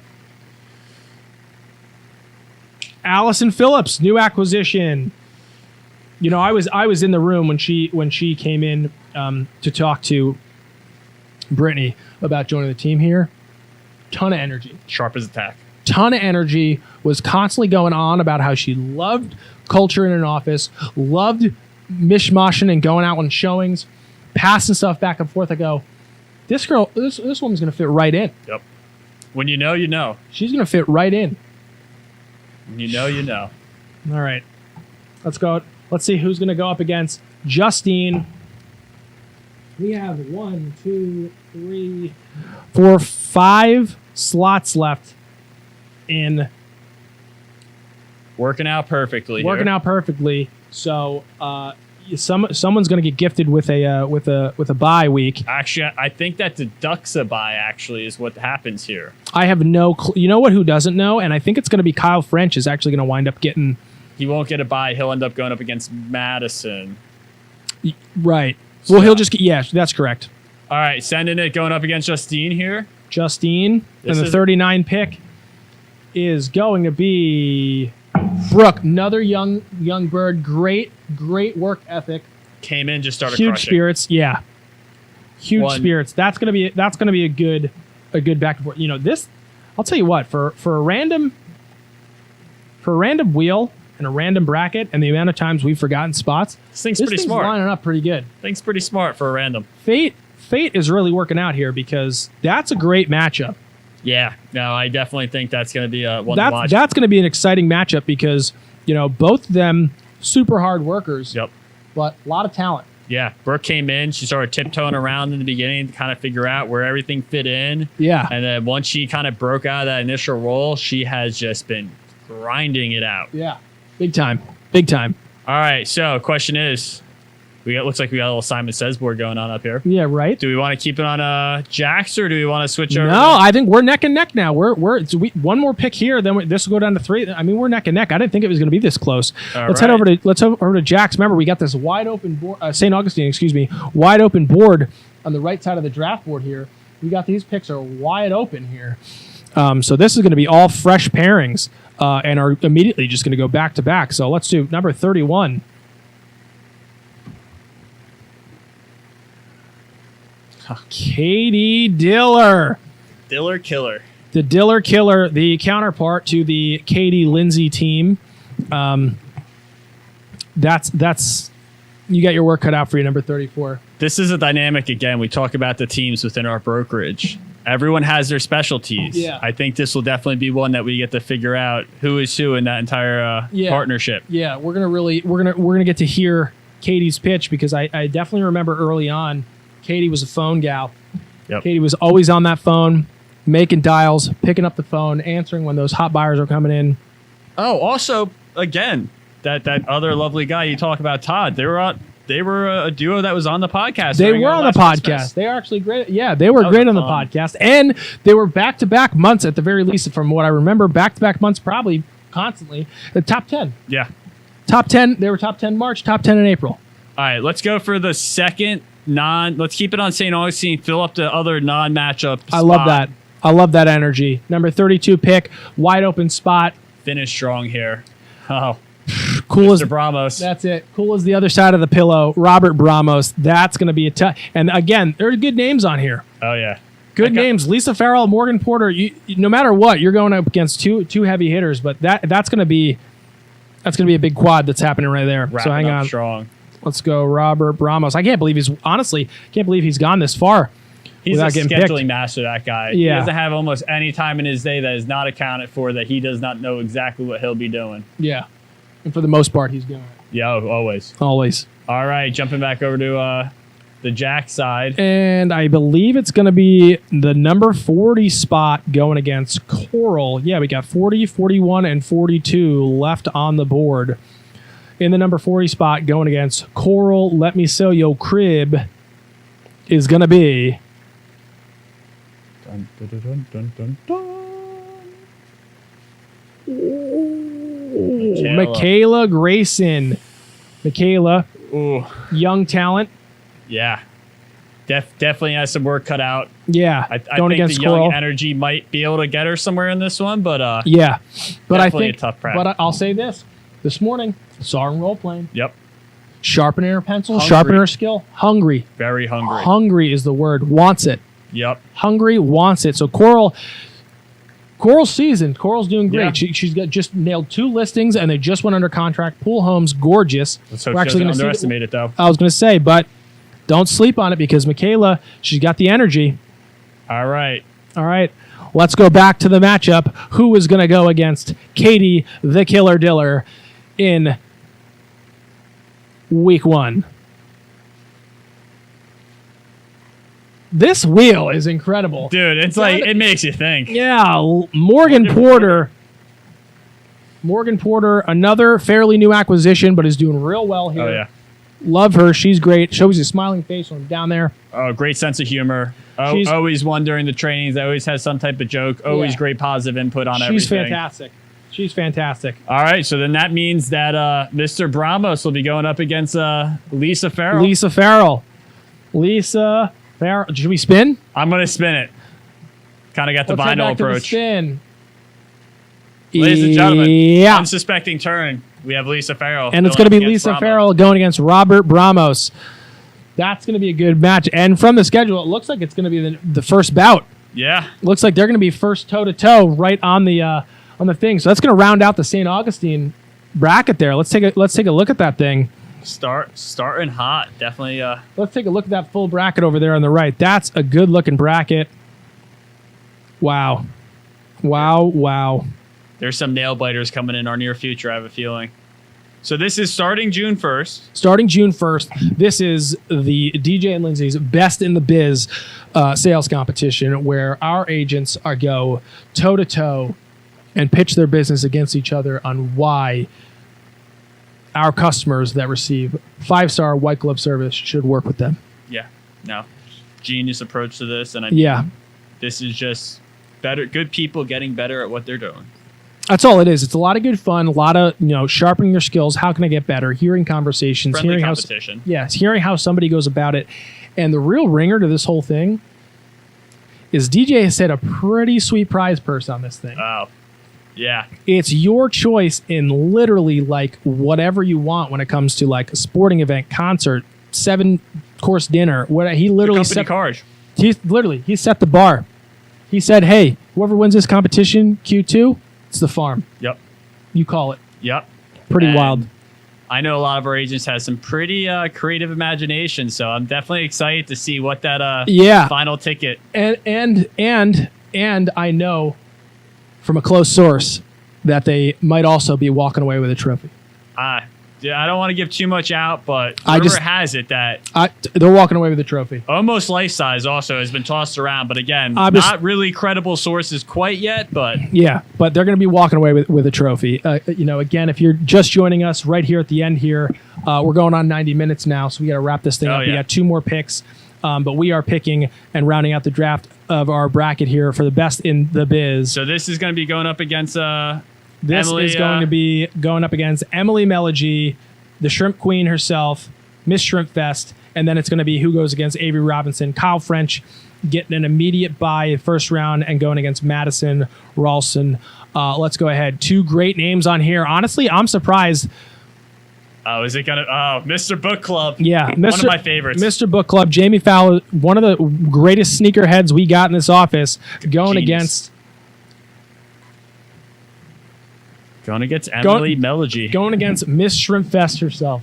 Allison Phillips, new acquisition. You know, I was in the room when she came in to talk to Brittany about joining the team here. Ton of energy. Sharp as a tack. Ton of energy. Was constantly going on about how she loved culture in an office, loved mishmashing and going out on showings, passing stuff back and forth. I go, this woman's going to fit right in. Yep. When you know, you know. She's going to fit right in. When you know, you know. All right. Let's go. Let's see who's going to go up against Justine. We have 1, 2, 3, 4, 5 slots left in. Working out perfectly. So someone's going to get gifted with a bye week. Actually, I think that deducts a bye. Actually, is what happens here. I have no clue. You know what? Who doesn't know? And I think it's going to be Kyle French is actually going to wind up getting. He won't get a bye. He'll end up going up against Madison. Right. Well, he'll just get. Yeah, that's correct. All right, sending it going up against Justine here. Justine, and the 39 pick is going to be Brooke, another young bird. Great work ethic. Came in, just started huge crushing. Spirits. Yeah, huge spirits. That's gonna be a good back and forth. You know this. I'll tell you what, for a random wheel and a random bracket, and the amount of times we've forgotten spots, this thing's pretty smart. Lining up pretty good. Thing's pretty smart for a random. Fate is really working out here because that's a great matchup. Yeah, no, I definitely think that's going to be one to watch. That's going to be an exciting matchup because, you know, both of them super hard workers. Yep. But a lot of talent. Yeah, Brooke came in. She started tiptoeing around in the beginning to kind of figure out where everything fit in. Yeah. And then once she kind of broke out of that initial role, she has just been grinding it out. Yeah, big time. All right, so question is, looks like we got a little Simon Says board going on up here. Yeah, right. Do we want to keep it on Jax or do we want to switch over? No, I think we're neck and neck now. We're one more pick here, then this will go down to 3. I mean, we're neck and neck. I didn't think it was going to be this close. Let's head over to Jax. Remember, we got this wide open board, St. Augustine, wide open board on the right side of the draft board here. We got these picks are wide open here. So this is going to be all fresh pairings and are immediately just going to go back to back. So let's do number 31. Katie Diller. Diller Killer. The Diller Killer, the counterpart to the Katie-Lindsey team. That's you got your work cut out for you, number 34. This is a dynamic again. We talk about the teams within our brokerage. Everyone has their specialties. Yeah. I think this will definitely be one that we get to figure out who is who in that entire partnership. Yeah, we're gonna get to hear Katie's pitch because I definitely remember early on, Katie was a phone gal. Yep. Katie was always on that phone, making dials, picking up the phone, answering when those hot buyers are coming in. Oh, also, again, that other lovely guy you talk about, Todd. They were a duo that was on the podcast. They were on the podcast. Christmas. They are actually great. Yeah, they were great on the podcast. And they were back-to-back months at the very least, from what I remember, back-to-back months probably constantly. The top 10. Yeah. Top 10. They were top 10 March, top 10 in April. All right, let's go for the second let's keep it on St. Augustine, fill up the other non-matchup spot. I love that. I love that energy. Number 32 pick, wide open spot. Finish strong here. Oh. Cool as Mr. Bramos. That's it. Cool as the other side of the pillow. Robert Bramos. That's going to be a tough. And again, there are good names on here. Oh yeah, good names. Lisa Farrell, Morgan Porter. No matter what, you're going up against two heavy hitters. But that's going to be a big quad that's happening right there. Wrapping so hang up on. Strong. Let's go, Robert Bramos. I can't believe he's gone this far. He's a getting scheduling picked. master, that guy. Yeah. He doesn't have almost any time in his day that is not accounted for that he does not know exactly what he'll be doing. Yeah. And for the most part, he's doing it. Yeah, always. Always. All right, jumping back over to the Jack side. And I believe it's going to be the number 40 spot going against Coral. Yeah, we got 40, 41, and 42 left on the board. In the number 40 spot going against Coral, Let Me Sell Yo Crib is going to be... Dun, dun, dun, dun, dun, dun. Michaela Grayson. Michaela, Ooh. young talent. Yeah. Definitely has some work cut out. Yeah. I going think against the young Coral. energy might be able to get her somewhere in this one, but yeah. But I definitely think a tough prep. But I'll say this. This morning, saw her role playing. Yep. Sharpening her pencil, Hungry. sharpening her skill. Hungry. Very hungry. Hungry is the word. Wants it. Yep. Hungry, wants it. So Coral's seasoned. Coral's doing great. Yeah. She's just nailed 2 listings, and they just went under contract. Pool homes, gorgeous. Let's hope she doesn't underestimate it, though. I was going to say, but don't sleep on it because Michaela, she's got the energy. All right. All right. Let's go back to the matchup. Who is going to go against Katie the Killer Diller in week 1? This wheel is incredible. Dude, it's like, it makes you think. Yeah, Morgan Porter. Morgan Porter, another fairly new acquisition, but is doing real well here. Oh, yeah. Love her. She's great. Shows a smiling face when I'm down there. Oh, great sense of humor. Always one during the trainings. Always has some type of joke. Always great positive input on everything. She's fantastic. She's fantastic. All right, so then that means that Mr. Bramos will be going up against Lisa Farrell. Lisa Farrell. Should we spin? I'm going to spin it. Kind of got the Let's head vinyl back to the approach. spin. Ladies and gentlemen, Yeah. unsuspecting turn. We have Lisa Farrell. And it's going to be going against Lisa Bramos. Farrell going against Robert Bramos. That's going to be a good match. And from the schedule, it looks like it's going to be the first bout. Yeah. Looks like they're going to be first toe-to-toe right on the thing. So that's going to round out the St. Augustine bracket there. Let's take a look at that thing. Starting hot. Definitely. Let's take a look at that full bracket over there on the right. That's a good-looking bracket. Wow. There's some nail biters coming in our near future, I have a feeling. So this is starting June 1st. Starting June 1st, this is the DJ and Lindsey's Best in the Biz sales competition where our agents go toe-to-toe and pitch their business against each other on why our customers that receive 5-star white glove service should work with them. Yeah. No. Genius approach to this. And this is just good people getting better at what they're doing. That's all it is. It's a lot of good fun, a lot of sharpening your skills. How can I get better? Hearing conversations, Friendly competition. Hearing how somebody goes about it. And the real ringer to this whole thing is DJ has set a pretty sweet prize purse on this thing. Oh, yeah. It's your choice in literally like whatever you want when it comes to like a sporting event, concert, 7-course dinner. What he literally company cars. He set the bar. He said, hey, whoever wins this competition, Q2, it's the farm. Yep. You call it. Yep. Pretty And wild. I know a lot of our agents have some pretty creative imagination, so I'm definitely excited to see what that final ticket. And I know from a close source that they might also be walking away with a trophy. Yeah, I don't want to give too much out, but rumor has it that they're walking away with a trophy. Almost life size also has been tossed around, but again, not really credible sources quite yet. But yeah, but they're going to be walking away with a trophy. Again, if you're just joining us right here at the end here, we're going on 90 minutes now, so we got to wrap this thing up. Yeah. We got 2 more picks, but we are picking and rounding out the draft of our bracket here for the best in the biz. So this is going to be going up against. This Emily, is going to be going up against Emily Melagy, the Shrimp Queen herself, Miss Shrimp Fest, and then it's going to be who goes against Avery Robinson. Kyle French getting an immediate bye first round and going against Madison Ralston. Let's go ahead. 2 great names on here. Honestly, I'm surprised. Oh, is it going to... Oh, Mr. Book Club. Yeah. One of my favorites. Mr. Book Club, Jamie Fowler, one of the greatest sneakerheads we got in this office, going against Emily Melagy. Going against Miss Shrimp Fest herself.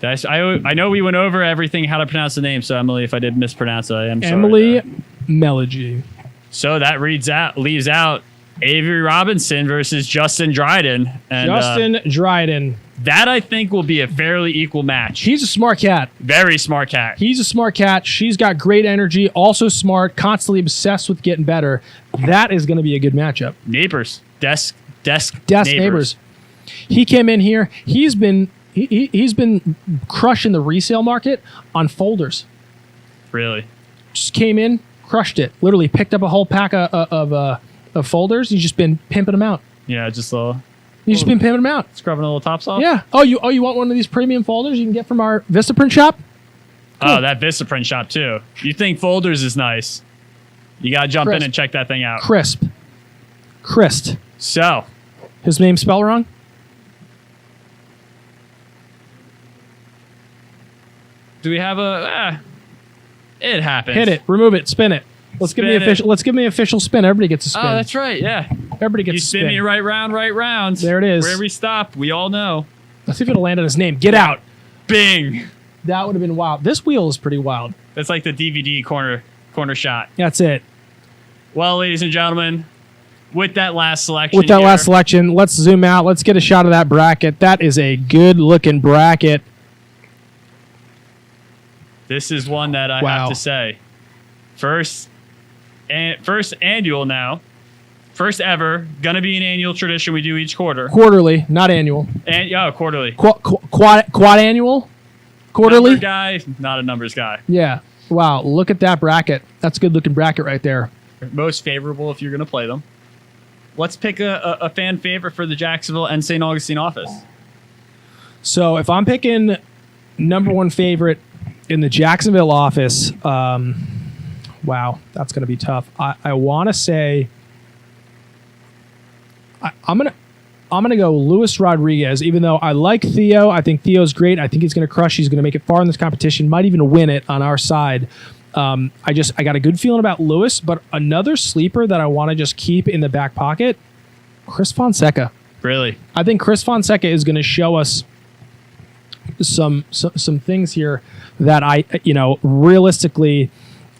I know we went over everything, how to pronounce the name, so Emily, if I did mispronounce it, I am sorry. Emily Melagy. So that leaves out Avery Robinson versus Justin Dryden. And, Justin Dryden. That, I think, will be a fairly equal match. He's a smart cat. Very smart cat. He's a smart cat. She's got great energy, also smart, constantly obsessed with getting better. That is going to be a good matchup. Neighbors. Desk neighbors. He came in here. He's been crushing the resale market on folders. Really? Just came in, crushed it. Literally picked up a whole pack of folders. He's just been pimping them out. Yeah, just a little. He's just been pimping them out. Scrubbing a little tops off? Yeah. Oh, you want one of these premium folders you can get from our Vistaprint shop? Cool. Oh, that Vistaprint shop, too. You think folders is nice. You got to jump in and check that thing out. Crisp. So. His name spelled wrong? Do we have it happens. Hit it. Remove it. Spin it. Let's give me the official spin. Everybody gets a spin. Oh, that's right. Yeah. Everybody gets a spin. You spin me right round. There it is. Where we stop, we all know. Let's see if it'll land on his name. Get out. Bing. That would have been wild. This wheel is pretty wild. That's like the DVD corner shot. That's it. Well, ladies and gentlemen, with that last selection, let's zoom out. Let's get a shot of that bracket. That is a good-looking bracket. This is one that I have to say. First annual now. First ever. Gonna be an annual tradition we do each quarter. Quarterly, not annual. Quarterly. Quad annual? Quarterly? Number guy, not a numbers guy. Yeah. Wow, look at that bracket. That's a good-looking bracket right there. Most favorable if you're gonna play them. Let's pick a fan favorite for the Jacksonville and St. Augustine office. So if I'm picking number 1 favorite in the Jacksonville office, wow, that's going to be tough. I want to say I'm gonna go Luis Rodriguez. Even though I like Theo, I think Theo's great. I think he's going to crush. He's going to make it far in this competition. Might even win it on our side. I got a good feeling about Luis, but another sleeper that I want to just keep in the back pocket, Chris Fonseca. Really? I think Chris Fonseca is going to show us some things here that realistically,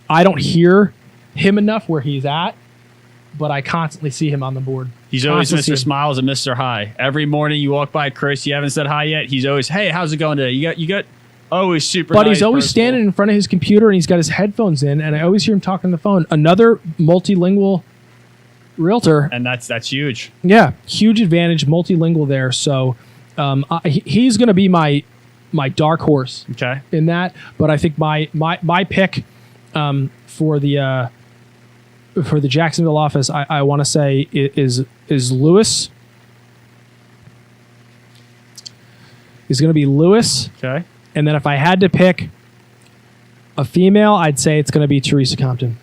I don't hear him enough where he's at, but I constantly see him on the board. He's always Mr. Smiles and Mr. Hi. Every morning you walk by Chris, you haven't said hi yet. He's always, hey, how's it going today? You got always super. But nice, he's always personal. standing in front of his computer and he's got his headphones in, and I always hear him talking on the phone. Another multilingual realtor, and that's huge. Yeah, huge advantage, multilingual there. So he's going to be my dark horse. Okay. In that, but I think my pick for the Jacksonville office, I want to say is Lewis. Is going to be Lewis. Okay. And then if I had to pick a female, I'd say it's going to be Teresa Compton.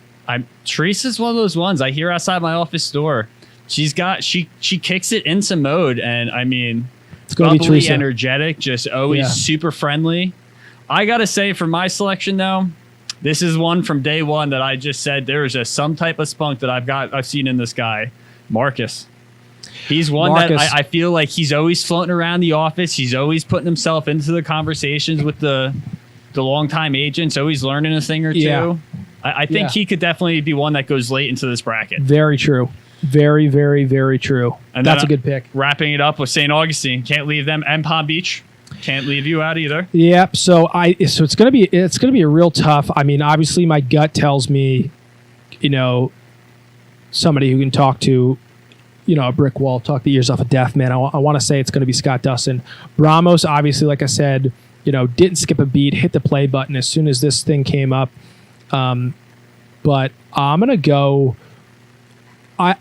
Teresa's one of those ones I hear outside my office door. She kicks it into mode, and I mean, it's going to be Teresa. Energetic, just always super friendly. I gotta say, for my selection though, This is one from day one that I just said there is just some type of spunk that I've seen in this guy, Marcus. He's one that I feel like he's always floating around the office. He's always putting himself into the conversations with the longtime agents, always learning a thing or two. Yeah. I think he could definitely be one that goes late into this bracket. Very true. Very, very, very true. And that's a good pick. Wrapping it up with St. Augustine. Can't leave them. And Palm Beach. Can't leave you out either. Yep. So it's gonna be a real tough. I mean, obviously my gut tells me, somebody who can talk to, a brick wall, talk the ears off of death, man. I want to say it's going to be Scott Dustin. Ramos, obviously, like I said, didn't skip a beat, hit the play button as soon as this thing came up. But I'm going to go.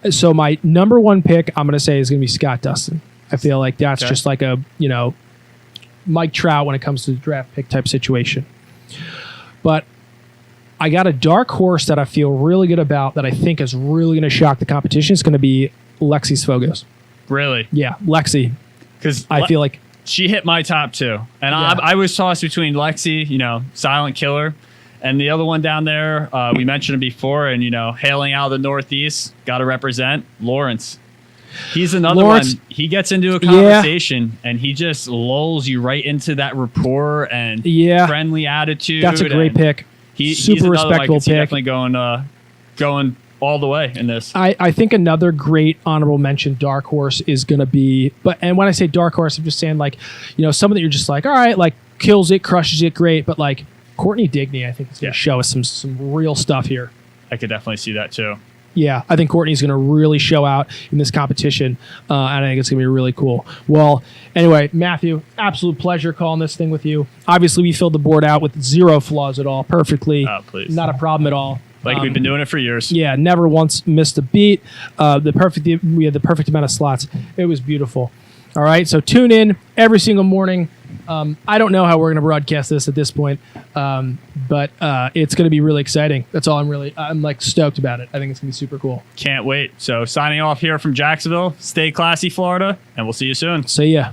So my number one pick, I'm going to say, is going to be Scott Dustin. I feel like that's just like a, Mike Trout when it comes to the draft pick type situation. But I got a dark horse that I feel really good about that I think is really going to shock the competition. It's going to be Lexi Sfogos. Really? Yeah, Lexi. Because I feel like she hit my top two. And I was tossed between Lexi, silent killer, and the other one down there, we mentioned it before, and, hailing out of the Northeast, got to represent Lawrence. He's another one. He gets into a conversation and he just lulls you right into that rapport and friendly attitude. That's a great pick. Super respectable pick. Definitely going all the way in this. I think another great honorable mention dark horse is going to be, and when I say dark horse, I'm just saying someone that you're just like, all right, like kills it, crushes it, great, but like Courtney Digney, I think is going to show us some real stuff here. I could definitely see that too. Yeah, I think Courtney's going to really show out in this competition, and I think it's going to be really cool. Well, anyway, Matthew, absolute pleasure calling this thing with you. Obviously, we filled the board out with zero flaws at all, perfectly. Oh, please. Not a problem at all. Like we've been doing it for years. Yeah, never once missed a beat. We had the perfect amount of slots. It was beautiful. All right, so tune in every single morning. I don't know how we're going to broadcast this at this point, but it's going to be really exciting. That's all I'm like stoked about it. I think it's going to be super cool. Can't wait. So signing off here from Jacksonville. Stay classy, Florida, and we'll see you soon. See ya.